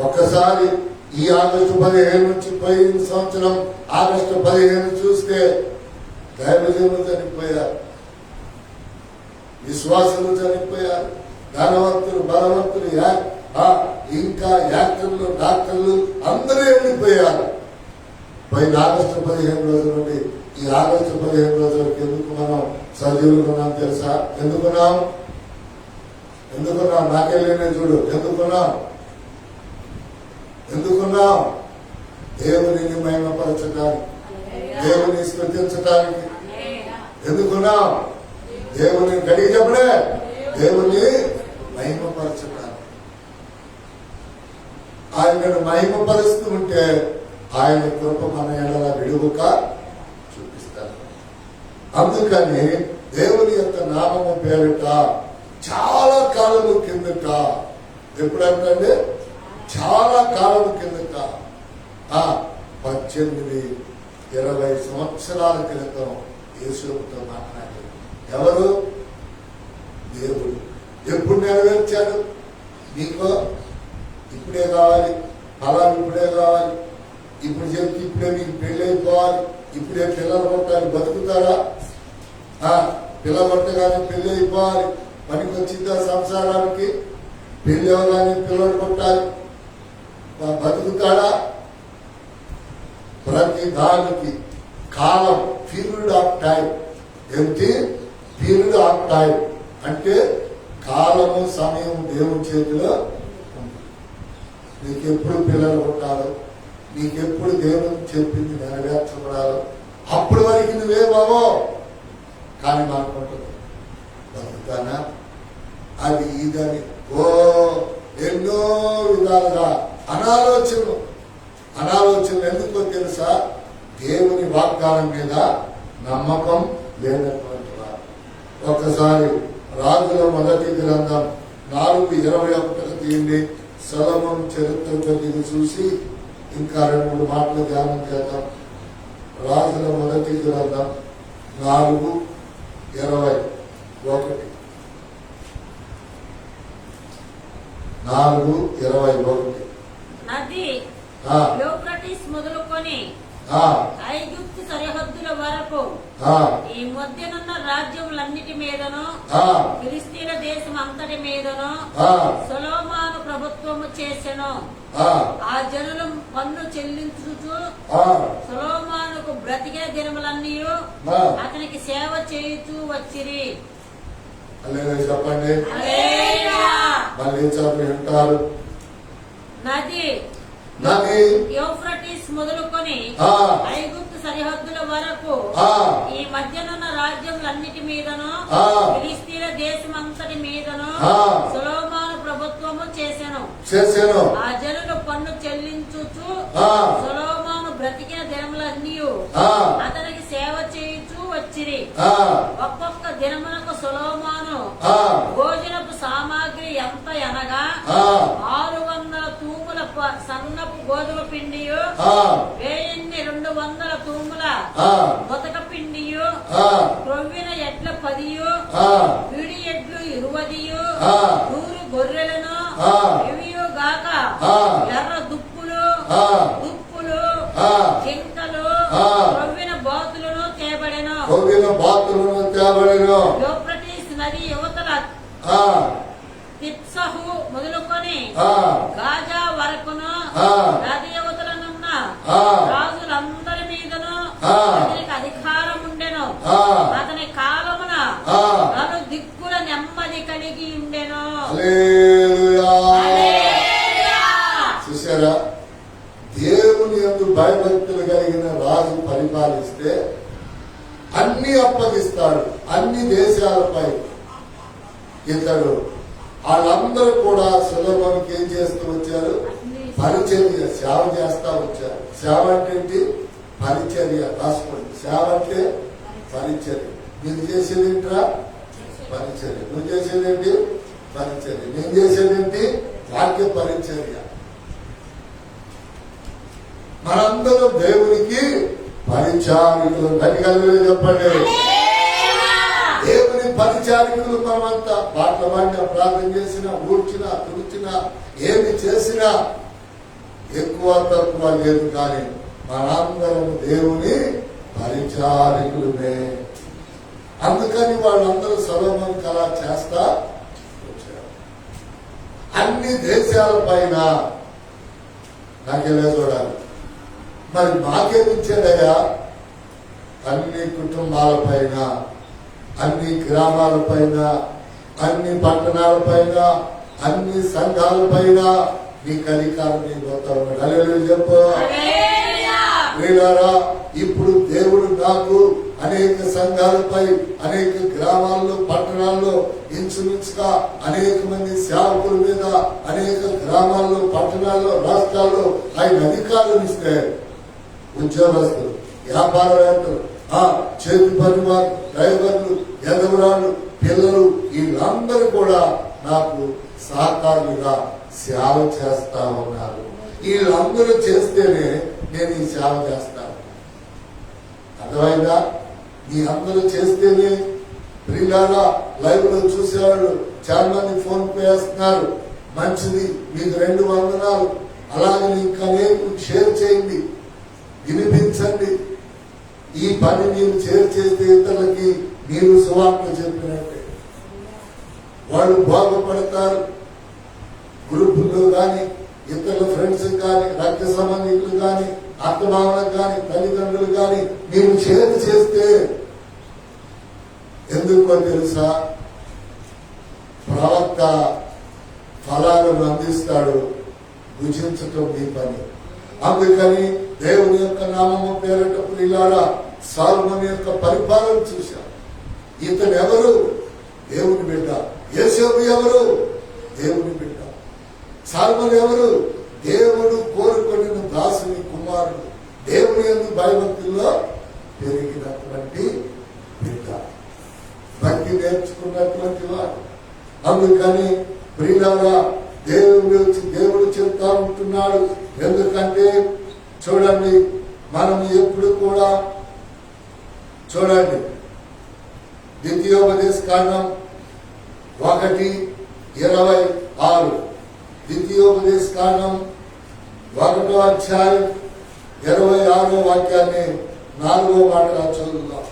ఒక్కసారి ఈ ఆగస్టు 15 నుంచి పోయిన సంవత్సరం ఆగస్టు 15 చూస్తే దైవజనులు చనిపోయారు, విశ్వాసులు చనిపోయారు, ధనవంతులు బలవంతులు ఇంకా యాక్టర్లు డాక్టర్లు అందరూ వెళ్ళిపోయారు. పోయిన ఆగస్టు 15 రోజుల నుండి ఈ ఆగస్టు 15 రోజులకి ఎందుకు మనం సజీవులున్నాం తెలుసా? ఎందుకున్నాం? నాకెళ్ళినే చూడు. ఎందుకున్నాం? దేవుని మహిమపరచడానికి, దేవుని స్తుతించడానికి. ఎందుకున్నాం? దేవుని గడికి చెప్పడే దేవుని మహిమపరచడానికి. ఆయనను మహిమపరుస్తూ ఉంటే ఆయన కృప మన ఎడల విడువక చూపిస్తారు. అందుకని దేవుని యొక్క నామము పేరిట చాలా కాలము కిందట, ఎప్పుడంటే చాలా కాలము కిందట 18-20 సంవత్సరాల క్రితం యేసుతో మాట్లాడారు. ఎవరు? దేవుడు. ఎప్పుడు నెరవేర్చాడు? నీకు ఇప్పుడే కావాలి, అలా ఇప్పుడే కావాలి, ఇప్పుడు చెప్తే ఇప్పుడే నీకు పెళ్లి అయిపోవాలి, ఇప్పుడే పిల్లలు కొట్టాలి. బతుకుతారా? పిల్లలు కొట్టగానే పెళ్లి అయిపోవాలి. పనికి వచ్చిందా సంసారానికి? పెళ్లి అవగానే పిల్లలు కొట్టాలి. బతుకుతాడా? ప్రతి దానికి కాలం, పీరియడ్ ఆఫ్ టైం. ఏంటి పీరియడ్ ఆఫ్ టైం అంటే? కాలము సమయం దేవుని చేతిలో. నీకెప్పుడు పిల్లలు కొట్టాలో, నీకెప్పుడు దేవుని చెప్పింది నెరవేర్చబడాలో అప్పటి వరకు నువ్వే బాబో. కానీ అనుకుంటుంది బతుకుతానా అది ఇదని ఎన్నో విధాలుగా అనాలోచనలు. ఎందుకో తెలుసా? దేవుని వాగ్దానం మీద నమ్మకం లేనటువంటి వారు. ఒకసారి రాజుల మొదటి గ్రంథం 4:21 తీయండి. సొలొమోను చరిత్ర కొద్దిగా చూసి ఇంకా 2-3 మాటలు ధ్యానం చేద్దాం. రాజుల మొదటి గ్రంథం 4:21. 4:21. నది యూఫ్రటీస్ మొదలుకొని ఐగుప్తు సరిహద్దుల వరకు ఈ మధ్యనున్న రాజ్యములన్నిటి మీదను ఫిలిస్తీన్ల దేశం అంతటి మీదను సొలొమోను ప్రభుత్వము చేసెను. ఆ జనులు పన్ను చెల్లించుచు సొలొమోనుకు బ్రతికే దినములన్నీ అతనికి సేవ చేయుచూ వచ్చిరి. చెప్పండి. వింటారు. నది యూఫ్రటీస్ మొదలుకొని ఐగుప్తు సరిహద్దుల వరకు ఈ మధ్యనున్న రాజ్యములన్నిటి మీదను ఫిలిస్తీన్ల దేశం అంతటి మీదను సొలొమోను ప్రభుత్వము చేసెను. ఆ జనులు పన్ను చెల్లించుచు సొలొమోను బ్రతికిన దినములన్నీ అతనికి సేవ చేయుచూ వచ్చిరి. ఒక్కొక్క దినమునకు సొలొమోను భోజనపు సామాగ్రి ఎంత అనగా 600 తూముల సన్నపు గోధుమ పిండి, 1200 తూముల మొతక పిండి, క్రొవ్విన ఎడ్ల 10, విడి ఎడ్లు 20, 100 గొర్రెలను ఇవియు గాక ఎర్ర దుప్పులు జింకలు క్రొవ్విన బాతులను తేబడెను. యూఫ్రటీస్ నది యువతల తిప్సహు మొదలుకొని గాజా వరకును నది యువతలనున్న రాజులందరి మీదను అతనికి అధికారం ఉండెను. అతని కాలమున నలు దిక్కుల నెమ్మది కలిగి ఉండెను. చూసారా? దేవుని యందు భయభక్తులు కలిగిన రాజు పరిపాలిస్తే అన్ని అప్పగిస్తాడు. అన్ని దేశాలపై ఇతడు వాళ్ళందరూ కూడా సొలొమోనుకి ఏం చేస్తూ వచ్చారు? పరిచర్య, సేవ చేస్తా వచ్చారు. సేవ అంటే ఏంటి? పరిచర్య. రాసుకోండి, సేవ అంటే పరిచర్య. మీరు చేసేదేంట్రా? పరిచర్య. నువ్వు చేసేదేంటి? పరిచర్య. నేను చేసేదేంటి? వాక్య పరిచర్య. మనందరం దేవునికి పరిచారికులు. గట్టిగా చెప్పండి. దేవుని పరిచారికులు మనమంతా. పాటలు పాడినా, ప్రార్థన చేసినా, ఊడ్చినా, తుడిచినా, ఏమి చేసినా ఎక్కువ తక్కువ లేదు, కానీ మనందరం దేవుని పరిచారికులమే. అందుకని వాళ్ళందరూ సొలొమోనుకి అలా చేస్తా వచ్చారు. అన్ని దేశాల పైన నాకెలా చూడాలి, మరి మాకేమిచ్చాడయ్యా? అన్ని కుటుంబాల పైన, అన్ని గ్రామాల పైన, అన్ని పట్టణాల పైన, అన్ని సంఘాల పైన నీకు అధికారం నీకుతా ఉన్నాడు. హల్లెలూయా చెప్పు. వీళ్ళారా, ఇప్పుడు దేవుడు నాకు అనేక సంఘాలపై, అనేక గ్రామాల్లో, పట్టణాల్లో, ఇన్సూరెన్స్గా అనేక మంది సేవకుల మీద, అనేక గ్రామాల్లో, పట్టణాల్లో, రాష్ట్రాల్లో ఆయన అధికారులు ఇస్తే ఉద్యోగస్తులు, వ్యాపారవేత్తలు, చేతి పని వారు, డ్రైవర్లు, ఎదవరాళ్ళు, పిల్లలు, వీళ్ళందరూ కూడా నాకు సహకారులుగా సేవ చేస్తా ఉన్నారు. వీళ్ళందరూ చేస్తేనే నేను ఈ సేవ చేస్తాను. అర్థమైందా? మీ అందరూ చేస్తేనే. ప్రియులారా, లైవ్ లో చూసేవాళ్ళు చాలా మంది ఫోన్ పే చేస్తున్నారు. మంచిది, మీకు 2 వందనాలు. అలాగే ఇంకా షేర్ చేయండి, వినిపించండి. ఈ పని మీరు షేర్ చేస్తే ఇతరులకి మీరు సువార్త చెప్పినట్టే, వాళ్ళు బాగుపడతారు. గ్రూపుల్లో కానీ, ఇతరుల ఫ్రెండ్స్ కానీ, రక్త సంబంధికులు కానీ, అత్తమామలకు కానీ, తల్లిదండ్రులు కానీ మీరు షేర్ చేస్తే ఎందుకో తెలుసా? ప్రవక్త ఫలాలను అందిస్తాడు, భుజించటం మీ పని. అందుకని దేవుని యొక్క నామము పేరట ప్రియులారా సొలొమోను యొక్క పరిపాలన చూశాం. ఇతను ఎవరు? దేవుని బిడ్డ. యోసేపు ఎవరు? దేవుని బిడ్డ. సొలొమోను ఎవరు? దేవుడు కోరుకొనిన దాసుని కుమారుడు. దేవుని యందు భయభక్తుల్లో పెరిగినటువంటి బిడ్డ, భక్తి నేర్చుకున్నటువంటి వాడు. అందుకని ప్రియులారా, దేవుడు చెప్తా ఉంటున్నాడు. ఎందుకంటే చూడండి, మనం ఎప్పుడు కూడా చూడండి, ద్వితీయోపదేశ కాండం 1:26, ద్వితీయోపదేశ కాండం 1వ అధ్యాయం 26వ వాక్యాన్ని 4వ మాటగా చదువుదాం.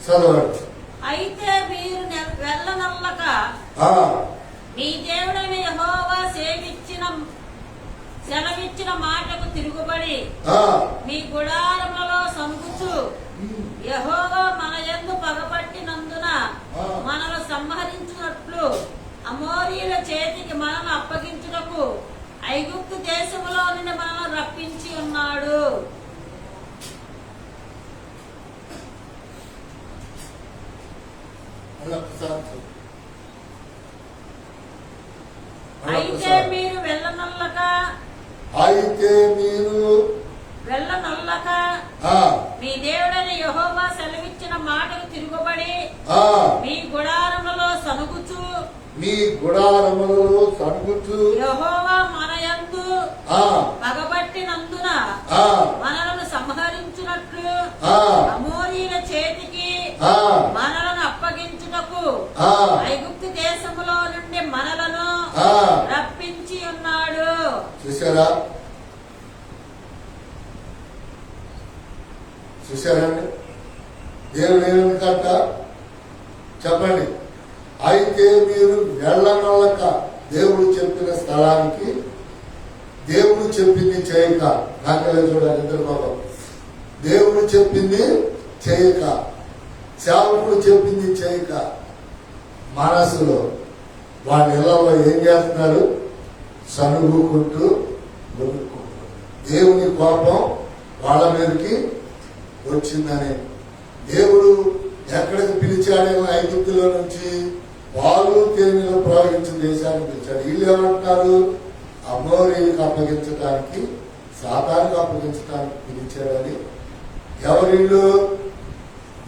చదవండి. అయితే మీరు వెళ్ళనల్లక మీ దేవుడైన యెహోవా సెలవిచ్చిన మాటకు తిరుగుబడి మీ గుడారములలో సనుగుచు, యెహోవా మన యందు పగపట్టినందున మనను సంహరించినట్లు అమోరీయుల చేతికి మనను అప్పగించుటకు ఐగుప్తు దేశములో నుండి మనను రప్పించి ఉన్నాడు. అయితే మీరు వెళ్ళనల్లక మీ దేవుడైన యెహోవా సెలవిచ్చిన మాటకు తిరుగుబడి మీ గుడారములలో సనుగుచు యెహోవా మన యందు పగబట్టినందున మనలను సంహరించునట్లు అమోరీయుల చేతికి మనలను అప్పగించుటకు ఐగుప్తు దేశములో నుండి మనలను రప్పించి ఉన్నాడు. చూశారండి, దేవుడు ఏమనుకంట చెప్పండి. అయితే మీరు వెళ్ళనల్లక, దేవుడు చెప్పిన స్థలానికి దేవుడు చెప్పింది చేయక, నాకెలా చూడాలి ఇద్దరు బాబు, దేవుడు చెప్పింది చేయక, సేవకుడు చెప్పింది చేయక, మనసులో వాళ్ళ ఇళ్లలో ఏం చేస్తున్నారు? సనుగుకుంటూ దొరుకుంటూ. దేవుని కోపం వాళ్ళ మీదకి వచ్చిందని దేవుడు ఎక్కడికి పిలిచాడేమో ఐగుప్తులో నుంచి పాలు తేనెలు ప్రవహించిన దేశానికి పిలిచాడు. వీళ్ళు ఏమంటున్నారు? అమోరీలకు అప్పగించడానికి, సాతానికి అప్పగించడానికి పిలిచాడని. ఎవరిళ్ళు?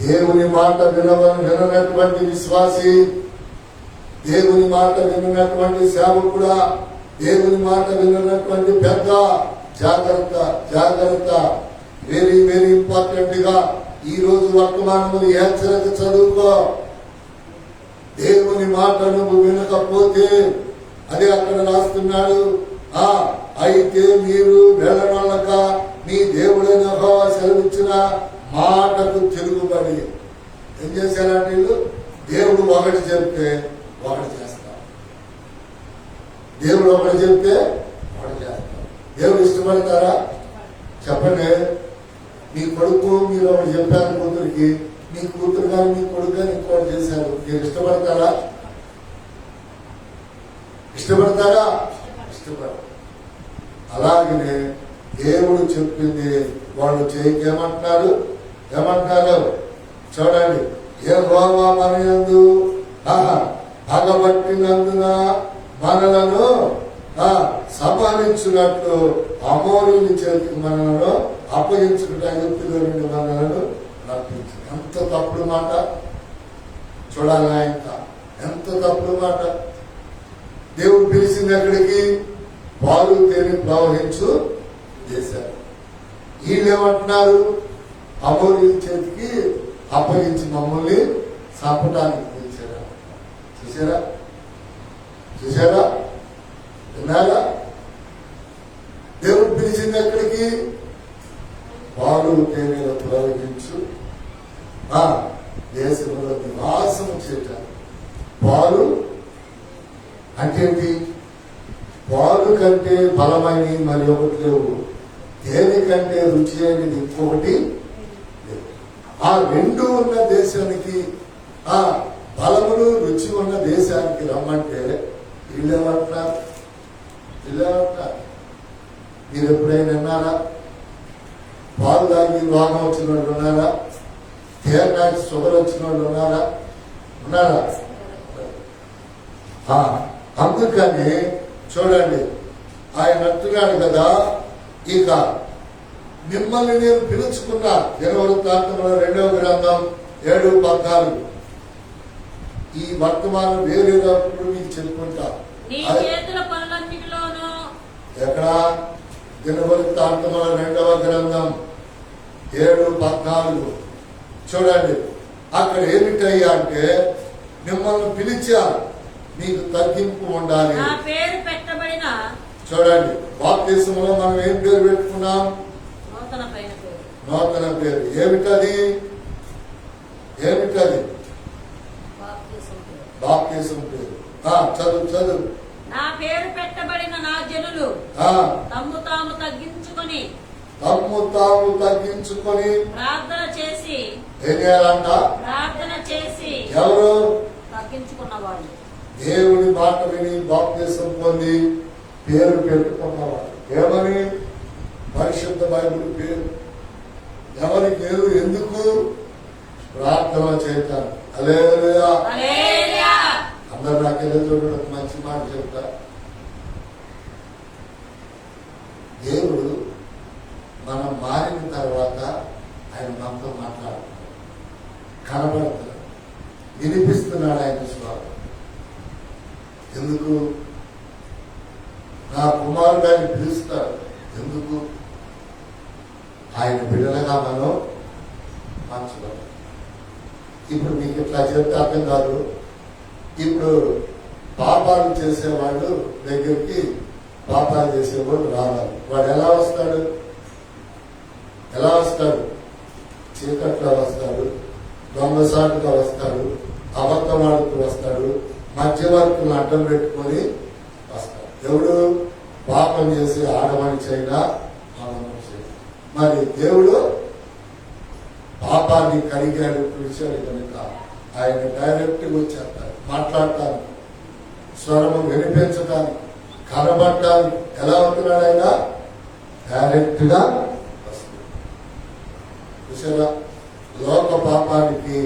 దేవుని మాట విననటువంటి విశ్వాసి, దేవుని మాట విననటువంటి సేవకుడా, దేవుని మాట విననటువంటి పెద్ద. జాగ్రత్త, జాగ్రత్త. వెరీ వెరీ ఇంపార్టెంట్ గా ఈ రోజు వర్తమానములు హెచ్చరిక చదువుకో. దేవుని మాట నువ్వు వినకపోతే, అదే అక్కడ రాస్తున్నాడు, అయితే మీరు వెళ్ళనొల్లక మీ దేవుడైన యెహోవా సెలవిచ్చిన మాటకు తిరుగుబడి. ఏం చేశారంటే వీళ్ళు? దేవుడు ఒకటి చెప్తే ఒకటి చేస్తారు. దేవుడు ఒకటి చెప్తే ఒకటి చేస్తారు. దేవుడు ఇష్టపడతారా? చెప్పండి. మీ కొడుకు మీరు ఒకటి చెప్పారు కూతురికి, మీ కూతురు కానీ మీ కొడుకు కానీ ఇంకోటి చేశారు, మీరు ఇష్టపడతారా? ఇష్టపడతారా? ఇష్టపడతారు. అలాగనే దేవుడు చెప్పింది వాళ్ళు చేయకేమంటున్నారు? ఏమంటున్నారు చూడండి. యెహోవా మనయందు పగబట్టినందున మనలను సంహరించినట్లు అమోరీయుల చేతికి మనలను అప్పగించుకుంటే ఐగుప్తులో నుండి మనలను రప్పించింది. ఎంత తప్పుడు మాట చూడాలి. ఆయన ఎంత తప్పుడు మాట. దేవుడు పిలిచింది ఎక్కడికి? పాలు తేనె ప్రవహించు చేశారు. వీళ్ళేమంటున్నారు? అమోరీయుల చేతికి అప్పగించి మమ్మల్ని చంపడానికి పిలిచారా? చూసారా? చూసారా? విన్నారా? దేవుడు పిలిచింది ఎక్కడికి? పాలు తేనెలు ప్రవహించు దేశంలో నివాసం చేయటానికి. పాలు అంటే ఏంటి? పాలు కంటే బలమైన మరి ఒకటి లేవు, తేనె కంటే రుచి అనేది ఇంకొకటి లేవు. ఆ రెండు ఉన్న దేశానికి, ఆ బలములు రుచి ఉన్న దేశానికి రమ్మంటే వీళ్ళేమంటున్నారు? మీరు ఎప్పుడైనా విన్నారా? పాలు తాగి రోగం వచ్చిన వాళ్ళు ఉన్నారా? తేనె తాగి షుగర్ వచ్చిన వాళ్ళు ఉన్నారా? అందుకని చూడండి, ఆయన అంటున్నాడు కదా, ఇక మిమ్మల్ని నేను పిలుచుకున్నా. 2వ గ్రంథం 7:14. ఈ వర్తమానం వేరేటప్పుడు మీకు చెప్పుకుంటా. ఎక్కడ? 2వ గ్రంథం 7:14 చూడండి. అక్కడ ఏమిటయ్యా అంటే, మిమ్మల్ని పిలిచా, మీకు తగ్గింపు ఉండాలి. చూడండి, బాప్తిసంలో మనం ఏం పేరు పెట్టుకున్నాం? నూతన పేరు. ఏమిటది? బాప్తిసం పేరు. చదువు. నా పేరు పెట్టబడిన నా జనులు తమ్ము తాము తగ్గించుకొని ప్రార్థన చేసి ఏం చేయాలంట? ప్రార్థన చేసి. ఎవరు? తగ్గించుకున్న వాళ్ళు. దేవుని మాట విని బాప్తిసం పొంది పేరు పెట్టుకున్నవాడు. ఏమని? పరిశుద్ధ బైబిల్ పేరు. ఎవరి పేరు? ఎందుకు? ప్రార్థన చేయటానికి. హల్లెలూయా. అందరు నాకెళ్ళి చూడడం మంచి మాట చెప్తా. దేవుడు మనం మారిన తర్వాత ఆయన మనతో మాట్లాడుతున్నాడు, కనబడుతున్నాడు, వినిపిస్తున్నాడు ఆయన స్వరం. ఎందుకు? నా కుమారుడు ఆయన పిలుస్తాడు. ఎందుకు? ఆయన బిడ్డలుగా మనం మార్చుకోవాలి. ఇప్పుడు మీకు ఇట్లా చెప్తే అర్థం కాదు. ఇప్పుడు పాపాలు చేసేవాళ్ళు దగ్గరికి పాపాలు చేసేవాడు రావాలి. వాడు ఎలా వస్తాడు? చీకట్లో వస్తాడు, దొంగసాటుగా వస్తాడు, అబద్ధమాడుతూ వస్తాడు, మధ్యవర్తులను అడ్డం పెట్టుకొని వస్తాడు. ఎవడు? పాపం చేసి ఆడమనిషి అయినా మగమనిషి అయినా. మరి దేవుడు పాపాన్ని కడిగాడు, పిలిచాడు కనుక ఆయన డైరెక్ట్ గా వచ్చేస్తాడు, మాట్లాడటానికి, స్వరము వినిపించడానికి, కనబడటానికి. ఎలా అవుతున్నాడు ఆయన? డైరెక్ట్ గా వస్తుంది. చూసారా? లోక పాపానికి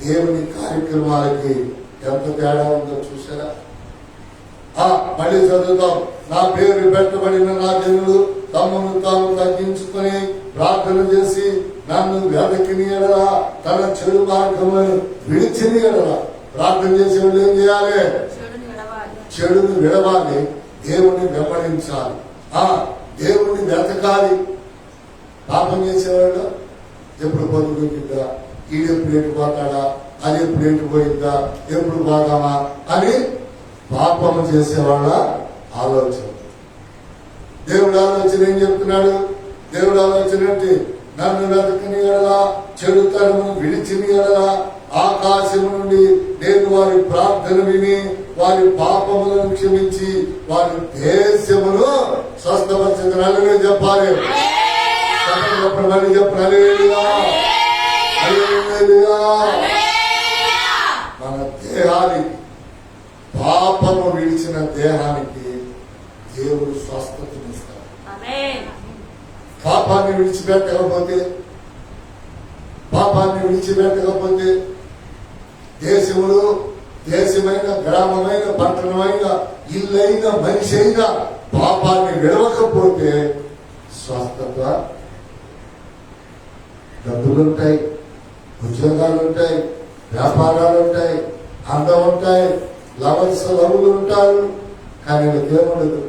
దేవుని కార్యక్రమాలకి ఎంత తేడా ఉందో చూసారా? మళ్ళీ చదువుతాం. నా పేరు పెట్టబడిన నా జనులు తమను తాము తగ్గించుకొని ప్రార్థన చేసి నన్ను వెదకిని ఎడలా తన చెడు మార్గములను విడిచిని ఎడలా. ప్రార్థన చేసే వాళ్ళు ఏం చేయాలి? చెడుని విడవాలి, దేవుణ్ణి వెంబడించాలి, దేవుణ్ణి వెతకాలి. పాపం చేసేవాళ్ళు ఎప్పుడు బతుకుతుందా, ఈడెప్పుడు ఎటు పోతాడా, అది ఎప్పుడు ఎటు పోయిందా, ఎప్పుడు పోదామా అని పాపము చేసేవాళ్ళ ఆలోచన. దేవుడు ఆలోచన ఏం చెప్తున్నాడు? దేవుడు ఆలోచన ఏంటి? నన్ను వెతకని ఎడలా చెడు తరమును విడిచిని ఎడలా ఆకాశము నుండి నేను వారి ప్రార్థన విని వారి పాపములను క్షమించి వారి దేశమును స్వస్థపరచగలను చెప్పాలి. చెప్పండి, చెప్పండి. మన దేహానికి, పాపము విడిచిన దేహానికి దేవుడు స్వస్థతనిస్తాడు. పాపాన్ని విడిచిపెట్టకపోతే దేశములు, దేశమైన, గ్రామమైన, పట్టణమైన, ఇల్లైన, మనిషి అయినా పాపాన్ని విడవకపోతే స్వస్థత. డబ్బులుంటాయి, ఉద్యోగాలుంటాయి, వ్యాపారాలుంటాయి, అందం ఉంటాయి, లవులు ఉంటారు, కానీ ఏముండదు,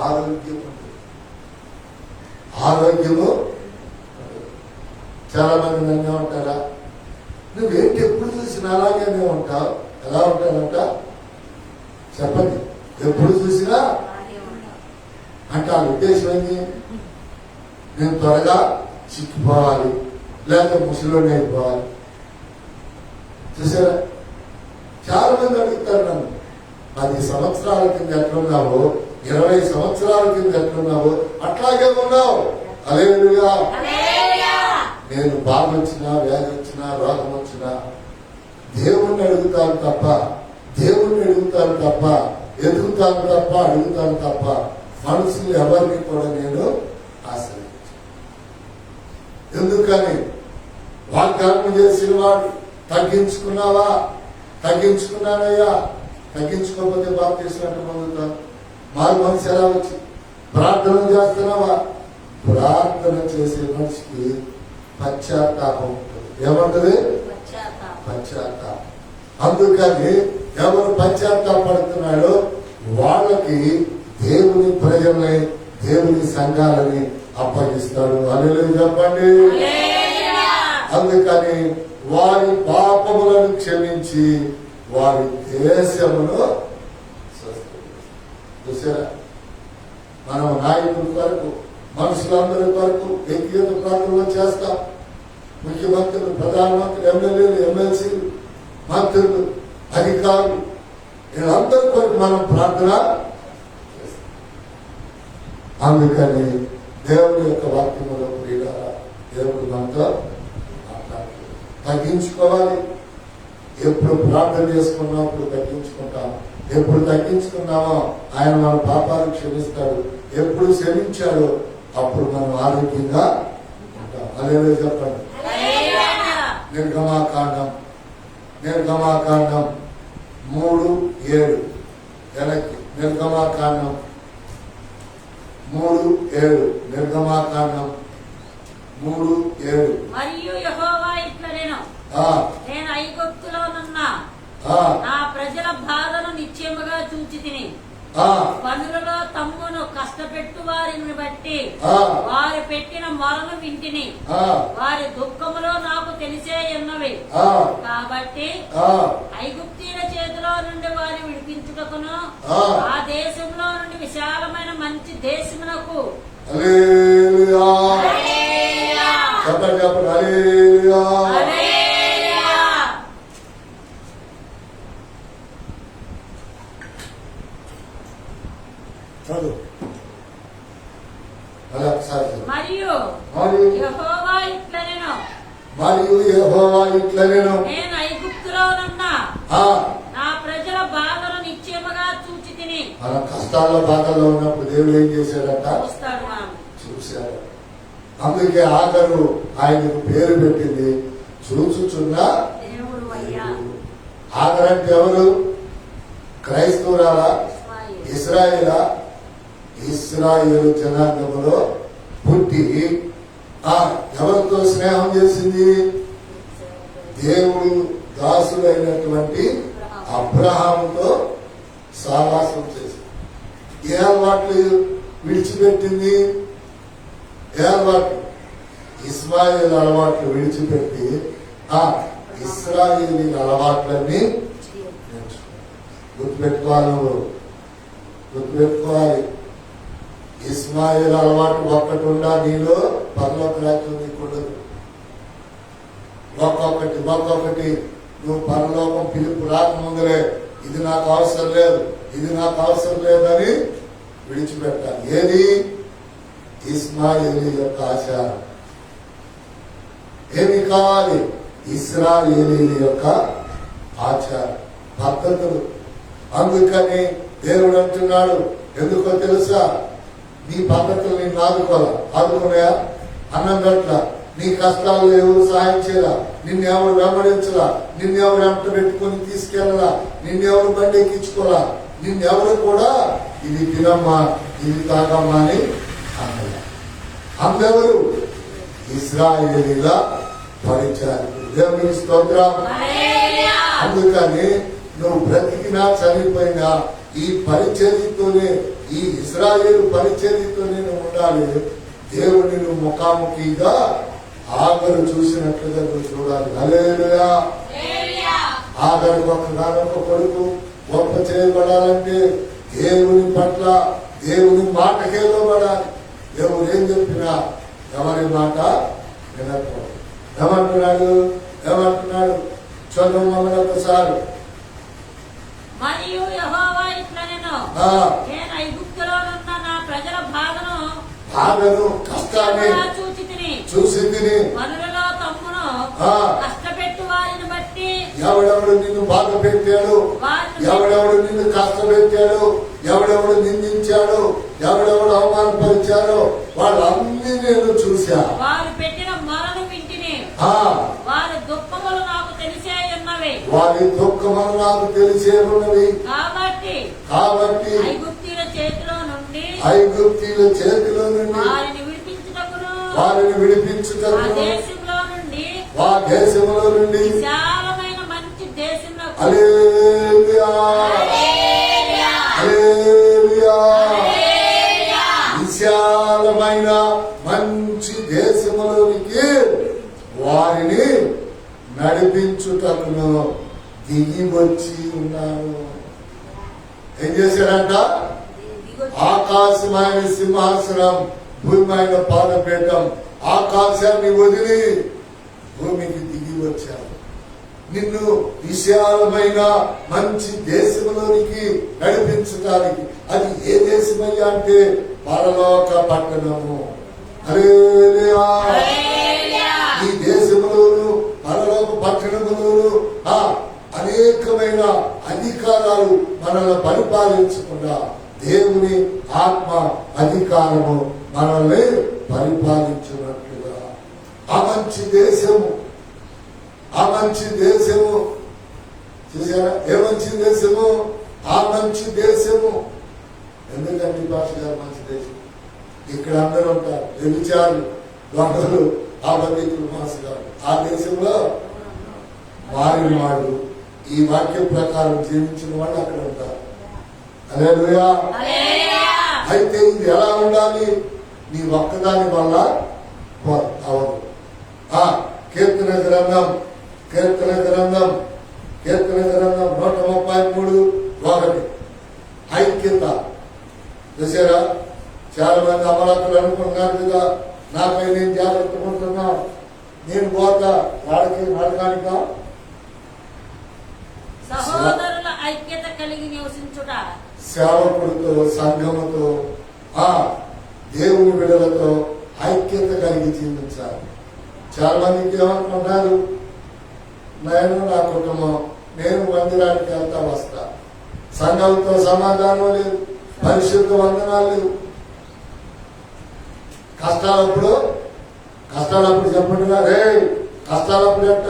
ఆరోగ్యం ఉండదు. ఆరోగ్యము చాలా మంది నన్నే ఉంటారా, నువ్వేంటి ఎప్పుడు చూసినా అలాగేనే ఉంటావు. ఎలా ఉంటానంట చెప్పండి? ఎప్పుడు చూసినా అంటే ఆ ఉద్దేశం ఏంటి? నేను త్వరగా చిక్కిపోవాలి, లేకపోతే ముసలిని అయిపోవాలి. చూసారా? చాలా మంది అడుగుతారు నన్ను, 10 సంవత్సరాల కింద ఎట్లున్నావో, 20 సంవత్సరాల కింద ఎట్లున్నావో అట్లాగే ఉన్నావు. హల్లెలూయా. నేను బాధ వచ్చినా, వ్యాధి వచ్చినా, రోగం వచ్చినా దేవుణ్ణి అడుగుతాను తప్ప, ఎదుగుతాను తప్ప, అడుగుతాను తప్ప మనుషులు ఎవరిని కూడా నేను ఆశ్రయించను. ఎందుకని? వాగ్దానం చేసిన వాడు తగ్గించుకున్నావా? తగ్గించుకున్నానయ్యా. తగ్గించుకోకపోతే బాప్తిస్మం పొందుతాను. మారు మనసు ఎలా వచ్చి ప్రార్థన చేస్తున్నావా? ప్రార్థన చేసే మనిషికి పశ్చాత్తాపం ఉంటుంది. ఏమంటది? పశ్చాత్తాపం. అందుకని ఎవరు పశ్చాత్తాపడుతున్నాడో వాళ్ళకి దేవుని ప్రజల్ని, దేవుని సంఘాలని అప్పగిస్తాడు. హల్లెలూయా చెప్పండి. అందుకని వారి పాపములను క్షమించి వారి దేశమును చూసారా? మనం నాయకుల కొరకు, మనుషులందరి కొరకు వ్యక్తిగత ప్రార్థనలు చేస్తాం. ముఖ్యమంత్రులు, ప్రధానమంత్రులు, ఎమ్మెల్యేలు, ఎమ్మెల్సీలు, మంత్రులు, అధికారులు, వీళ్ళందరి కొరకు మనం ప్రార్థన చేస్తాం. అందుకని దేవుని యొక్క వాక్యములో ప్రియులారా, దేవుడు మనతో తగ్గించుకోవాలి. ఎప్పుడు ప్రార్థన చేసుకున్నప్పుడు తగ్గించుకుంటాం. ఎప్పుడు తగ్గించుకున్నామో ఆయన మన పాపాలు క్షమిస్తాడు. ఎప్పుడు క్షమించాడో అప్పుడు మనం ఆరోగ్యంగా ఉంటాం. హల్లెలూయా చెప్పండి. నిర్గమాకాండం 3:7 వెనక్కి. నిర్గమాకాండం 3:7 మరియు యెహోవా ఇట్లనెను, నేను ఐగుప్తులోనున్న నా ప్రజల బాధను నిశ్చయముగా చూచితిని. పనులలో తమ్మును కష్టపెట్టు వారిని బట్టి వారు పెట్టిన మొరను వింటిని. వారి దుఃఖములో నాకు తెలిసే ఉన్నవి. కాబట్టి ఐగుప్తీయుల చేతిలో నుండి వారిని విడిపించుటకును ఆ దేశంలో నుండి విశాలమైన మంచి దేశమునకు మరియు యెహోవా ఇట్లనెను, నేను ఐగుప్తులోనున్న నా ప్రజల బాధను నిశ్చయముగా చూచితిని. మన కష్టాల్లో, బాధల్లో ఉన్నప్పుడు దేవుడు ఏం చేశాడంట? చూస్తాడు, చూశాడు. అందుకే ఆఖరు ఆయనకు పేరు పెట్టింది చూచుచున్న దేవుడు అయ్యా. ఆగరంటే ఎవరు? క్రైస్తవురాలా? ఇశ్రాయేలా? ఇశ్రాయేలు జనాంగములో పుట్టి ఎవరితో స్నేహం చేసింది? దేవుడు దాసుడైనటువంటి అబ్రహాముతో సావాసం చేసింది. ఏ అలవాట్లు విడిచిపెట్టింది? ఏ అలవాట్లు? ఇస్మాయిల్ అలవాట్లు విడిచిపెట్టి ఇశ్రాయేలీ అలవాట్లన్నీ గుర్తుపెట్టుకోవాలి. గుర్తుపెట్టుకోవాలి. ఇస్మాయిల్ అలవాటు ఒక్కటి నీలో పరలోక రాజ్యం నీకుండదు. ఒక్కొక్కటి నువ్వు పరలోకం పిలుపు రాకముందరే ఇది నాకు అవసరం లేదు, ఇది నాకు అవసరం లేదని విడిచిపెట్టాలి. ఏది? ఇస్మాయిలీ యొక్క ఆచారం. ఏమి కావాలి? ఇశ్రాయేలీ యొక్క ఆచారం, పద్ధతులు. అందుకని దేవుడు అంటున్నాడు, ఎందుకో తెలుసా? నీ పద్ధతులు నేను ఆదుకున్నాయా? అన్నం గట్ల నీ కష్టాల్లో ఎవరు సహాయం చేయరా? నిన్నెవరు వెంబడించరా? నిన్నెవరు వెంట పెట్టుకుని తీసుకెళ్ళరా? నిన్నెవరు బండి ఎక్కించుకోరా? నిన్నెవరు కూడా ఇది తినమ్మా, ఇది తాగమ్మా అని అన్నయ్య. అందరూ ఇశ్రాయేలీలా పరిచారు. దేవునికి స్తోత్రం. అందుకని నువ్వు బ్రతికినా చనిపోయినా ఈ పరిచర్యతోనే, ఈ ఇశ్రాయేలు పరిచర్యతోనే నువ్వు ఉండాలి. దేవుడిని నువ్వు ముఖాముఖిగా ఆగరు చూసినట్లుగా నువ్వు చూడాలి. హల్లెలూయా. ఆగరు ఒకనొక కొడుకు గొప్ప చేయబడాలంటే దేవుని పట్ల, దేవుని మాటకే లోబడాలి. దేవుడు ఏం చెప్పినా ఎవరి మాట వినకూడదు. ఏమంటున్నాడు చదువు ఒకసారి. మరియు యెహోవా ఇట్లనెను, నేను ఐగుప్తులోనున్న నా ప్రజల బాధను కష్టాన్ని చూసి తిని వనులలో తమ్మును కష్టపెట్టు వారిని బట్టి ఎవడెవడు నిన్ను బాధ పెట్టాడు, ఎవడెవడు నిన్ను కష్టపెట్టాడు, ఎవడెవడు నిందించాడు, ఎవడెవడు అవమానపరిచాడో వాళ్ళన్నీ నేను చూశా. వారు పెట్టిన మొరను వింటిని, వారి దుఃఖములు నాకు తెలిసే ఉన్నవి. వారి దుఃఖములు నాకు తెలిసే ఉన్నవి. కాబట్టి ఐగుప్తీయుల చేతిలో నుండి వారిని విడిపించుటకును ఆ దేశంలో నుండి విశాలమైన మంచి దేశంలో విశాలమైన మంచి దేశంలోనికి వారిని నడిపించుటకును దిగి వచ్చి ఉన్నాను. ఏం చేశాడంట? ఆకాశమైన సింహాసనం, భూమైన పాదపీఠం, ఆకాశాన్ని వదిలి భూమికి దిగి వచ్చాను. నిన్ను విశాలమైన మంచి దేశంలోనికి నడిపించడానికి. అది ఏ దేశమయ్యా అంటే పరలోక పట్టణము. హల్లెలూయా. ఈ దేశంలోను పరలోక పట్టణములోను అనేకమైన అధికారాలు మనల్ని పరిపాలించకుండా దేవుని ఆత్మ అధికారము మనల్ని పరిపాలించినట్లుగా ఆ మంచి దేశము చూసారా? ఏ మంచి దేశము? ఆ మంచి దేశము. ఎందుకంటే భాష గారు మంచి దేశం. ఇక్కడ అందరూ ఉంటారు, వ్యభిచారులు, దొంగలు, అబద్ధికులు, మోసగారు. ఆ దేశంలో మారిన వాళ్ళు, ఈ వాక్య ప్రకారం జీవించిన వాళ్ళు అక్కడ ఉంటారు. హల్లెలూయా. అయితే ఇది ఎలా ఉండాలి? నీ ఒక్కదాని వల్ల అవదు. కీర్తన గ్రంథం 133:1 ఐక్యత. చూసారా? చాలా మంది అమలాకులు అనుకుంటున్నారు కదా, నాపై నేను జాగ్రత్త పడుతున్నా, నేను పోతా వాడికి నడకానిక. సహోదరుల ఐక్యత కలిగి నివసించుట, సేవకుడితో, సంఘముతో, దేవుని బిడ్డలతో ఐక్యత కలిగి జీవించాలి. చాలా మందికి ఏమనుకుంటున్నారు, నేను నా కుటుంబం, నేను మందిరానికి వెళ్తా వస్తా, సంఘంతో సమాధానం లేదు, పరిశుద్ధ వందనాలు లేవు. కష్టాలప్పుడు చెప్పండి, రే కష్టాలప్పుడు అట్ట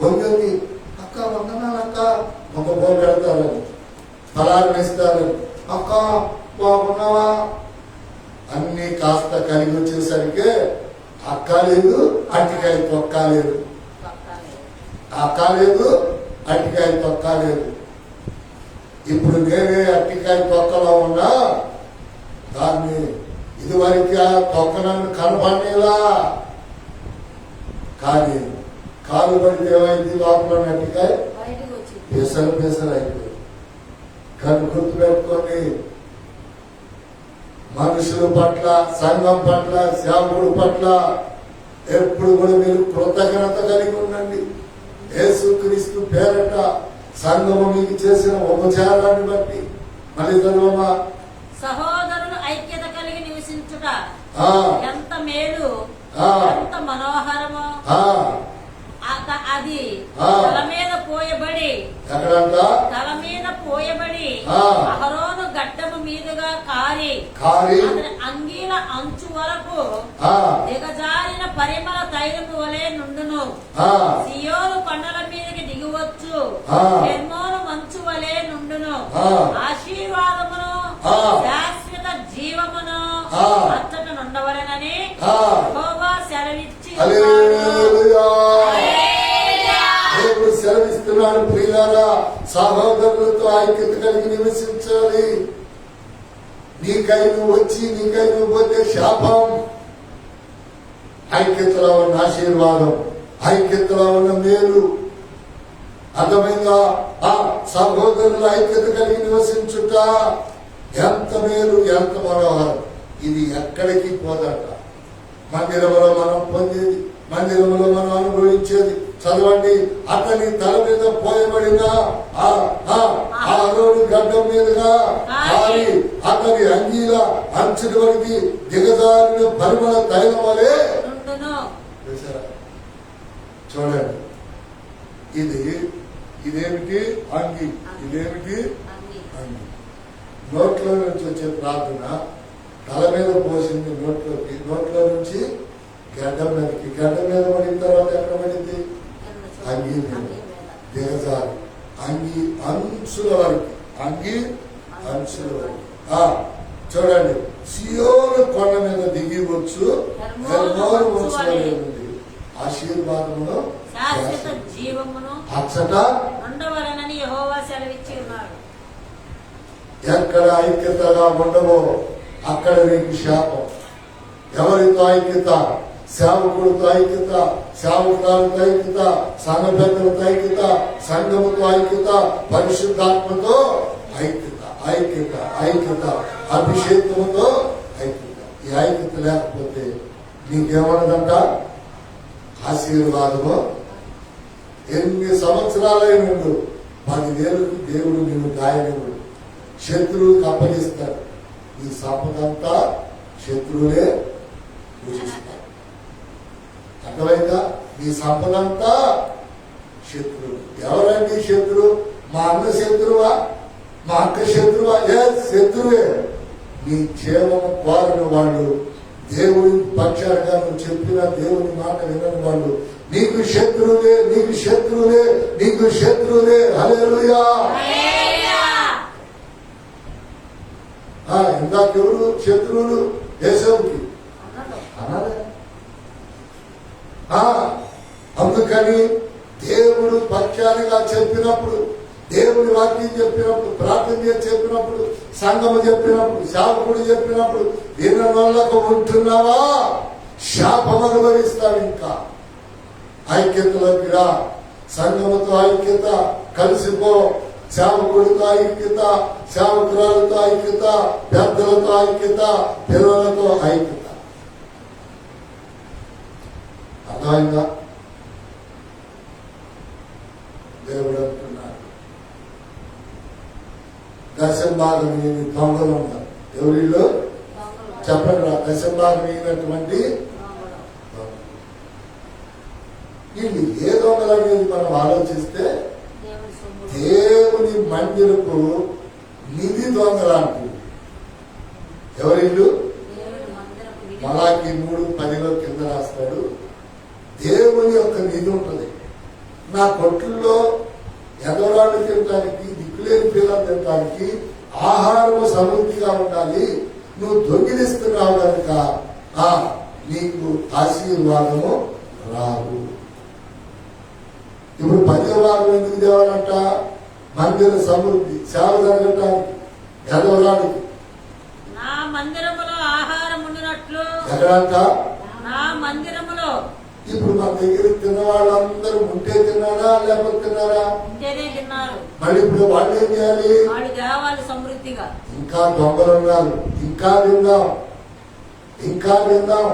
వంగి అక్క వందనాలు అక్క ఒక బోల్ పెడతారని ఫలాలు వేస్తారని అక్క బాగున్నావా అన్ని కాస్త కలిగి వచ్చేసరికి అక్క లేదు అట్టికాయ తొక్క లేదు, అక్క లేదు అట్టికాయ తొక్క లేదు. ఇప్పుడు నేనే అట్టికాయ తొక్కలో ఉన్నా దాన్ని ఇదివరకు ఆ తొక్క నన్ను కనపడేలా, కానీ కాలు పడితే ఏమైంది లోపల అట్టికాయ పెసరు అయిపోయింది. కానీ గుర్తుపెట్టుకొని మనుషుల పట్ల, సంఘం పట్ల, సేవకుడు పట్ల ఎప్పుడు కూడా మీరు కృతజ్ఞత కలిగి ఉండండి. యేసుక్రీస్తు పేరట సంఘము మీకు చేసిన ఉపచారాన్ని బట్టి. మళ్ళీ చదువమా, సహోదరులు ఐక్యత కలిగి నివసించుట ఎంత మేలు, ఎంత మనోహరమో అది తల మీద పోయబడి తల మీద పోయబడి అహరోను గడ్డము మీదుగా కారి అంగీల అంచు వరకు దిగజారిన పరిమళ తైలము వలె నుండును. సియోను కొండల మీదకి దిగివచ్చు, హెర్మోను మంచు వలె నుండును. ఆశీర్వాదమును శాశ్వత జీవమును అచ్చట నుండవలెనని యెహోవా సెలవిచ్చి సెలవిస్తున్నాడు. ప్రియులారా, సహోదరులతో ఐక్యత కలిగి నివసించాలి. నీకై నువ్వు వచ్చి నీకై నువ్వు పోతే శాపం, ఐక్యతలో ఉన్న ఆశీర్వాదం, ఐక్యతలో ఉన్న మేలు. అర్థమైందా? ఆ సహోదరుల ఐక్యత కలిగి నివసించుట ఎంత మేలు, ఎంత మనోహరం. ఇది ఎక్కడికి పోదట. మందిరంలో మనం పొందేది, మందిరంలో మనం అనుభవించేది. చదవండి, అతని తల మీద పోయబడిన అహరోను గడ్డం మీదుగా కారి అతని అంగీల అంచుల వరకు దిగజారిన పరిమళ తైలం వలె. చూడండి, ఇదేమిటి అంగి, ఇదేమిటి అంగి. నోట్లో నుంచి వచ్చే ప్రార్థన తల మీద పోసింది నోట్లోకి, నోట్లో నుంచి గడ్డం మీదకి, గడ్డం మీద పడిన తర్వాత ఎక్కడ పడింది? అంగి మీద దిగజారి అంగి అంచుల వరకు, అంగి అంచుల వరకు. చూడండి, సియోను కొండ మీద దిగి వచ్చు, హెర్మోను మంచు వలె ఉంది. ఆశీర్వాదమును జీవమును అచ్చట ఉండవలెనని యెహోవా సెలవిచ్చి ఉన్నాడు. ఎక్కడ ఐక్యతగా ఉండవో అక్కడ నీకు శాపం. ఎవరితో ఐక్యత? సేవకుడితో ఐక్యత, సేవకులతో ఐక్యత, సంఘ పెద్దలతో ఐక్యత, సంఘముతో ఐక్యత, పరిశుద్ధాత్మతో ఐక్యత, ఐక్యత, ఐక్యత, అభిషేకముతో ఐక్యత. ఈ ఐక్యత లేకపోతే నీకేమన్నదంట? ఆశీర్వాదము. ఎన్ని సంవత్సరాలైన 10,000కి దేవుడు నిన్ను గాయనివ్వడు, శత్రువులకు అప్పగిస్తాడు. ఈ సంపదంతా శత్రువులే పూజిస్తారు. అర్థమైందా? నీ సంపదంతా శత్రువు. ఎవరండి శత్రువు? మా అన్న శత్రువా? మా అక్క శత్రువా? ఏ శత్రువే. నీ క్షేమము కోరని వాళ్ళు, దేవుడి పక్షాలుగా నువ్వు చెప్పిన దేవుని మాట వినని వాళ్ళు నీకు శత్రువులే, నీకు శత్రువులే, నీకు శత్రువులే. హల్లెలూయా. ఇందాకెవరు శత్రువులు? ఏసావుకి అన్నారా? అందుకని దేవుడు పక్షాలుగా చెప్పినప్పుడు, దేవుడి వాక్యం చెప్పినప్పుడు, ప్రార్థన చేసి చెప్పినప్పుడు, సంఘము చెప్పినప్పుడు, శాపకుడు చెప్పినప్పుడు దీని వల్లకు ఉంటున్నావా? శాపం అనుభవిస్తావు. ఇంకా ఐక్యతలోకి రా, సంఘముతో ఐక్యత, కలిసిపో. సేవకుడితో ఐక్యత, సేవకురాలతో ఐక్యత, పెద్దలతో ఐక్యత, పిల్లలతో ఐక్యత. అర్థమైందా? దేవుడు అంటున్నాడు, దశంభాగం లేని దొంగలు ఉన్నారు. ఎవరిలో చెప్పండి. దశంభాగం లేనటువంటి వీళ్ళు ఏ దొంగలు అనేది మనం ఆలోచిస్తే దేవుని మందిరపు నిధి దొంగలాంటి. ఎవరిల్లు? మలాకి 3:10 కింద రాస్తాడు, దేవుని యొక్క నిధి ఉంటుంది. నా కొట్టుల్లో ఎదరాళ్ళు తినడానికి, దిక్కులేని పిల్లలు తినడానికి ఆహారం సమృద్ధిగా ఉండాలి. నువ్వు దొంగిలిస్తున్నావు కనుక నీకు ఆశీర్వాదము రాదు. ఇప్పుడు 10వ భాగం ఎందుకు తేవాలంట? మందిర సమృద్ధి, సేవ జరగటానికి, ఎదవడానికి. నా మందిరములో ఆహారం ఉండినట్లు. ఎక్కడంట? నా మందిరములో. ఇప్పుడు మన దగ్గర తిన్న వాళ్ళందరూ ఉంటే తిన్నారా లేకపోతే తిన్నారా? ఉంటేనే తిన్నారు. మళ్ళీ ఇప్పుడు వాళ్ళు ఏం చేయాలి? వాళ్ళు తేవాలి సమృద్ధిగా. ఇంకా దొంగలు ఉన్నారు, ఇంకా విందాం, ఇంకా విందాం.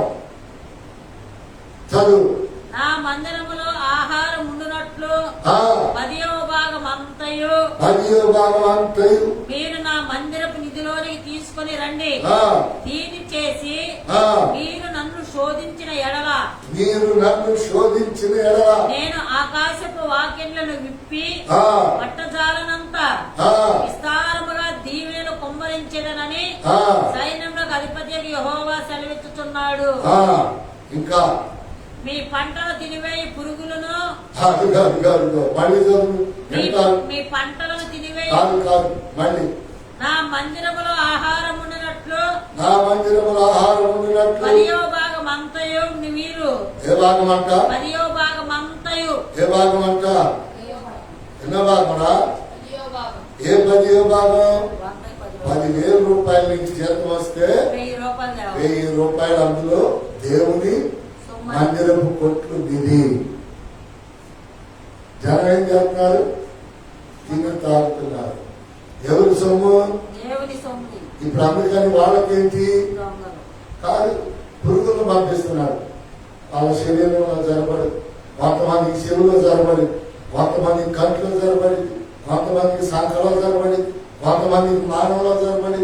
చదువు. నా మందిరములో ఆహారం ఉండునట్లు 10వ భాగం అంతయు మీరు నా మందిరపు నిధిలోనికి తీసుకొని రండి. దీన్ని చేసి మీరు నన్ను శోధించిన ఎడల నేను ఆకాశపు వాకిళ్లను విప్పి పట్టజాలనంత విస్తారముగా దీవెనలు కుమ్మరించెదనని సైన్యములకు అధిపతి యెహోవా సెలవిచ్చుచున్నాడు. ఇంకా మీ పంటలు తినివేయి పురుగులను, మీ పంటలను తినివేయి మళ్ళీ నా మందిరములో ఆహారం ఉండినట్లు 10వ భాగం అంతయు మీరు. ఏ భాగం అంట? 10వ భాగం అంతయు. ఏ భాగం అంట? ఎన్నో భాగమా? ఏ 10వ భాగం? 10,000 రూపాయల నుంచి జీతం వస్తే 1000 రూపాయలు అందులో దేవుని మందిరపు కొట్లు నిధి. జనం ఏం చేస్తున్నారు? తిని తాగుతున్నారు. ఎవరి సొమ్ము? ఇప్పుడు అమెరికాని వాళ్ళకేంటి కాదు, పురుగులను పంపిస్తున్నారు. వాళ్ళ శరీరంలో జరబడి, కొంతమందికి చెవులో జరబడి, కొంతమందికి కంట్లో జరబడి, కొంతమందికి సంఖలో జరబడి, కొంతమందికి మానవులో జరబడి.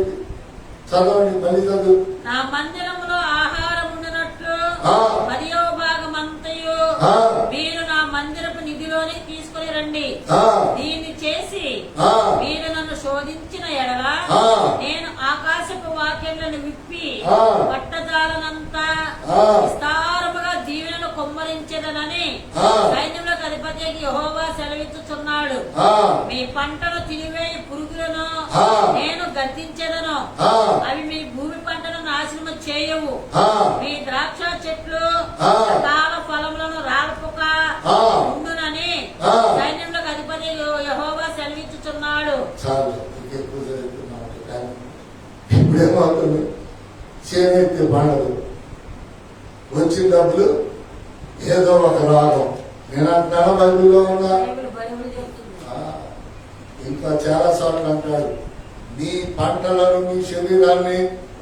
చదవండి, మళ్ళీ చదువు. నా మందిరములో ఆహారం ఉండినట్లు 10వ భాగం అంతయు మీరు నా మందిరపు నిధిలోని తీసుకుని రండి. దీన్ని చేసి మీరు నన్ను శోధించిన ఎడల నేను ఆకాశపు వాక్యములను విప్పి పట్టజాలనంతా విస్తారముగా దీవెనలు కుమ్మరించెదనని సైన్యములకు అధిపతి యెహోవా సెలవిచ్చుచున్నాడు. మీ పంటను తినివేయి పురుగులను నేను గద్దించెదను. అవి మీ భూమి పంటను నాశనము చేయవు. మీ ద్రాక్ష చెట్లు సకాల ఫలములను రాల్పుక ఉండునని సైన్యములకు అధిపతి యెహోవా సెలవిచ్చుచున్నాడు. ఇప్పుడేమవుతుంది? చేనెత్తి పండదు, వచ్చిన డబ్బులు ఏదో ఒక రాగం. నేను అంటున్నా బైబిల్లో ఉన్నా. ఇంకా చాలా సార్లు అంటాడు, నీ పంటలను, నీ శరీరాన్ని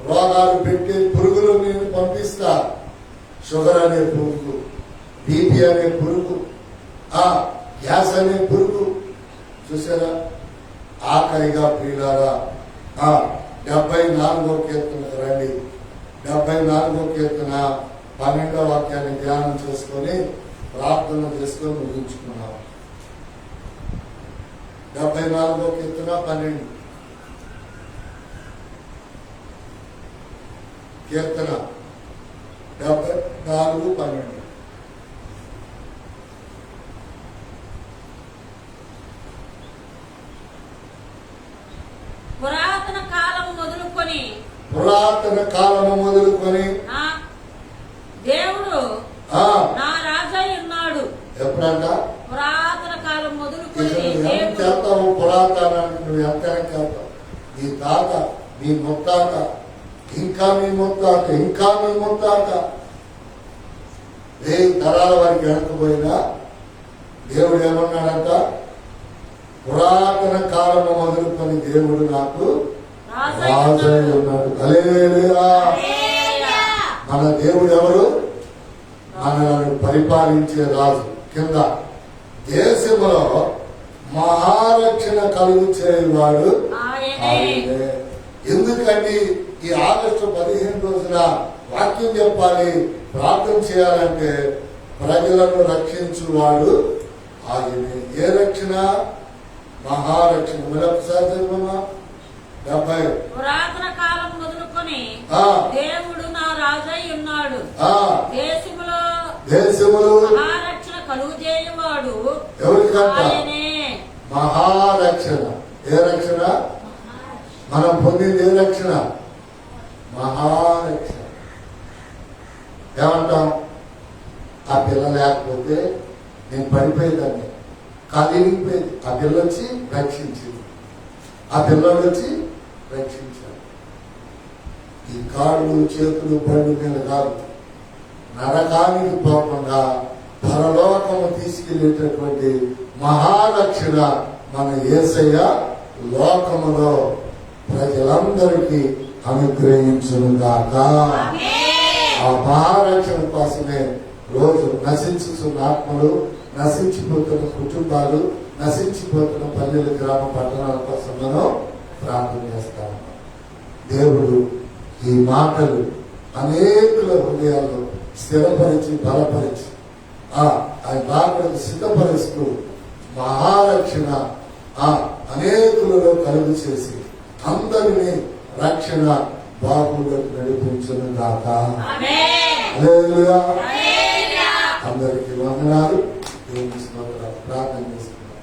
రోగాలు పెట్టే పురుగులు నేను పంపిస్తా. షుగర్ అనే పురుగు, బీపీ అనే పురుగు, గ్యాస్ అనే పురుగు. చూసారా? ఆఖరిగా ప్రియులారా 74వ కీర్తనకు రండి. 74వ కీర్తన 12వ వాక్యాన్ని ధ్యానం చేసుకొని ప్రార్థన చేసుకొని ముగించుకున్నాం. 74వ కీర్తన 12 కీర్తన 74:12. పురాతన కాలము మొదలుకొని దేవుడు నా రాజై ఉన్నాడు. ఎప్పుడంట? పురాతన కాలం మొదలుకొని. చేస్తావు పురాతనాన్ని, నువ్వు ఎంత చేస్తావు? నీ తాత, మీ ముత్తాత, ఇంకా మీ ముత్తాత, ఇంకా మీ ముత్తాత, 1000 తరాల వారికి వెనకపోయినా దేవుడు ఏమన్నాడంట? పురాతన కాలము మొదలుకొని దేవుడు నాకు రాజై ఉన్నాడు. హల్లెలూయా. మన దేవుడు ఎవరు? మనల్ని పరిపాలించే రాజు. కింద దేశంలో మహారక్షణ కలుగు చేయవాడు ఆయనే. ఎందుకండి ఈ ఆగస్టు 15 రోజున వాక్యం చెప్పాలి, ప్రార్థన చేయాలంటే ప్రజలను రక్షించువాడు ఆయనే. ఏ రక్షణ? మహారక్షణ. మరొకసారి చదువుమా. 70. పురాతన కాలం మొదలుకొని దేవుడు నా రాజై ఉన్నాడు. దేశములు మహారక్షణ కలుగజేయువాడు ఎవరికంట? ఆయనే. మహారక్షణ. ఏ రక్షణ? మనం పొందింది ఏ రక్షణ? మహారక్షణ. ఏమంటాం? ఆ పిల్ల లేకపోతే నేను పడిపోయేదాన్ని, కలిగిపోయేది. ఆ పిల్ల వచ్చి రక్షించింది, ఆ పిల్లడు వచ్చి రక్షించాడు. ఈ కాళ్ళు చేతులు బండి మీద కాదు, నరకానికి పోకుండా పరలోకము తీసుకెళ్లేటటువంటి మహారక్షణ మన యేసయ్య లోకములో ప్రజలందరికీ అనుగ్రహించునుగాక. ఆ మహారక్షణ కోసమే రోజు నశించుతున్న ఆత్మలు, నశించిపోతున్న కుటుంబాలు, నశించిపోతున్న పల్లెలు, గ్రామ పట్టణాల కోసం మనం ప్రార్థన చేస్తాము. దేవుడు ఈ మాటలు అనేకుల హృదయాల్లో స్థిరపరిచి బలపరిచి ఆయన రాకడకు సిద్ధపరుస్తూ మహారక్షణ అనేకులలో కలుగు చేసి అందరినీ రక్షణ బాగులకు నడిపించును గాక. హల్లెలూయా. అందరికీ వందనాలు. దేవుని స్తోత్రాలు. ప్రార్థన చేస్తున్నాం.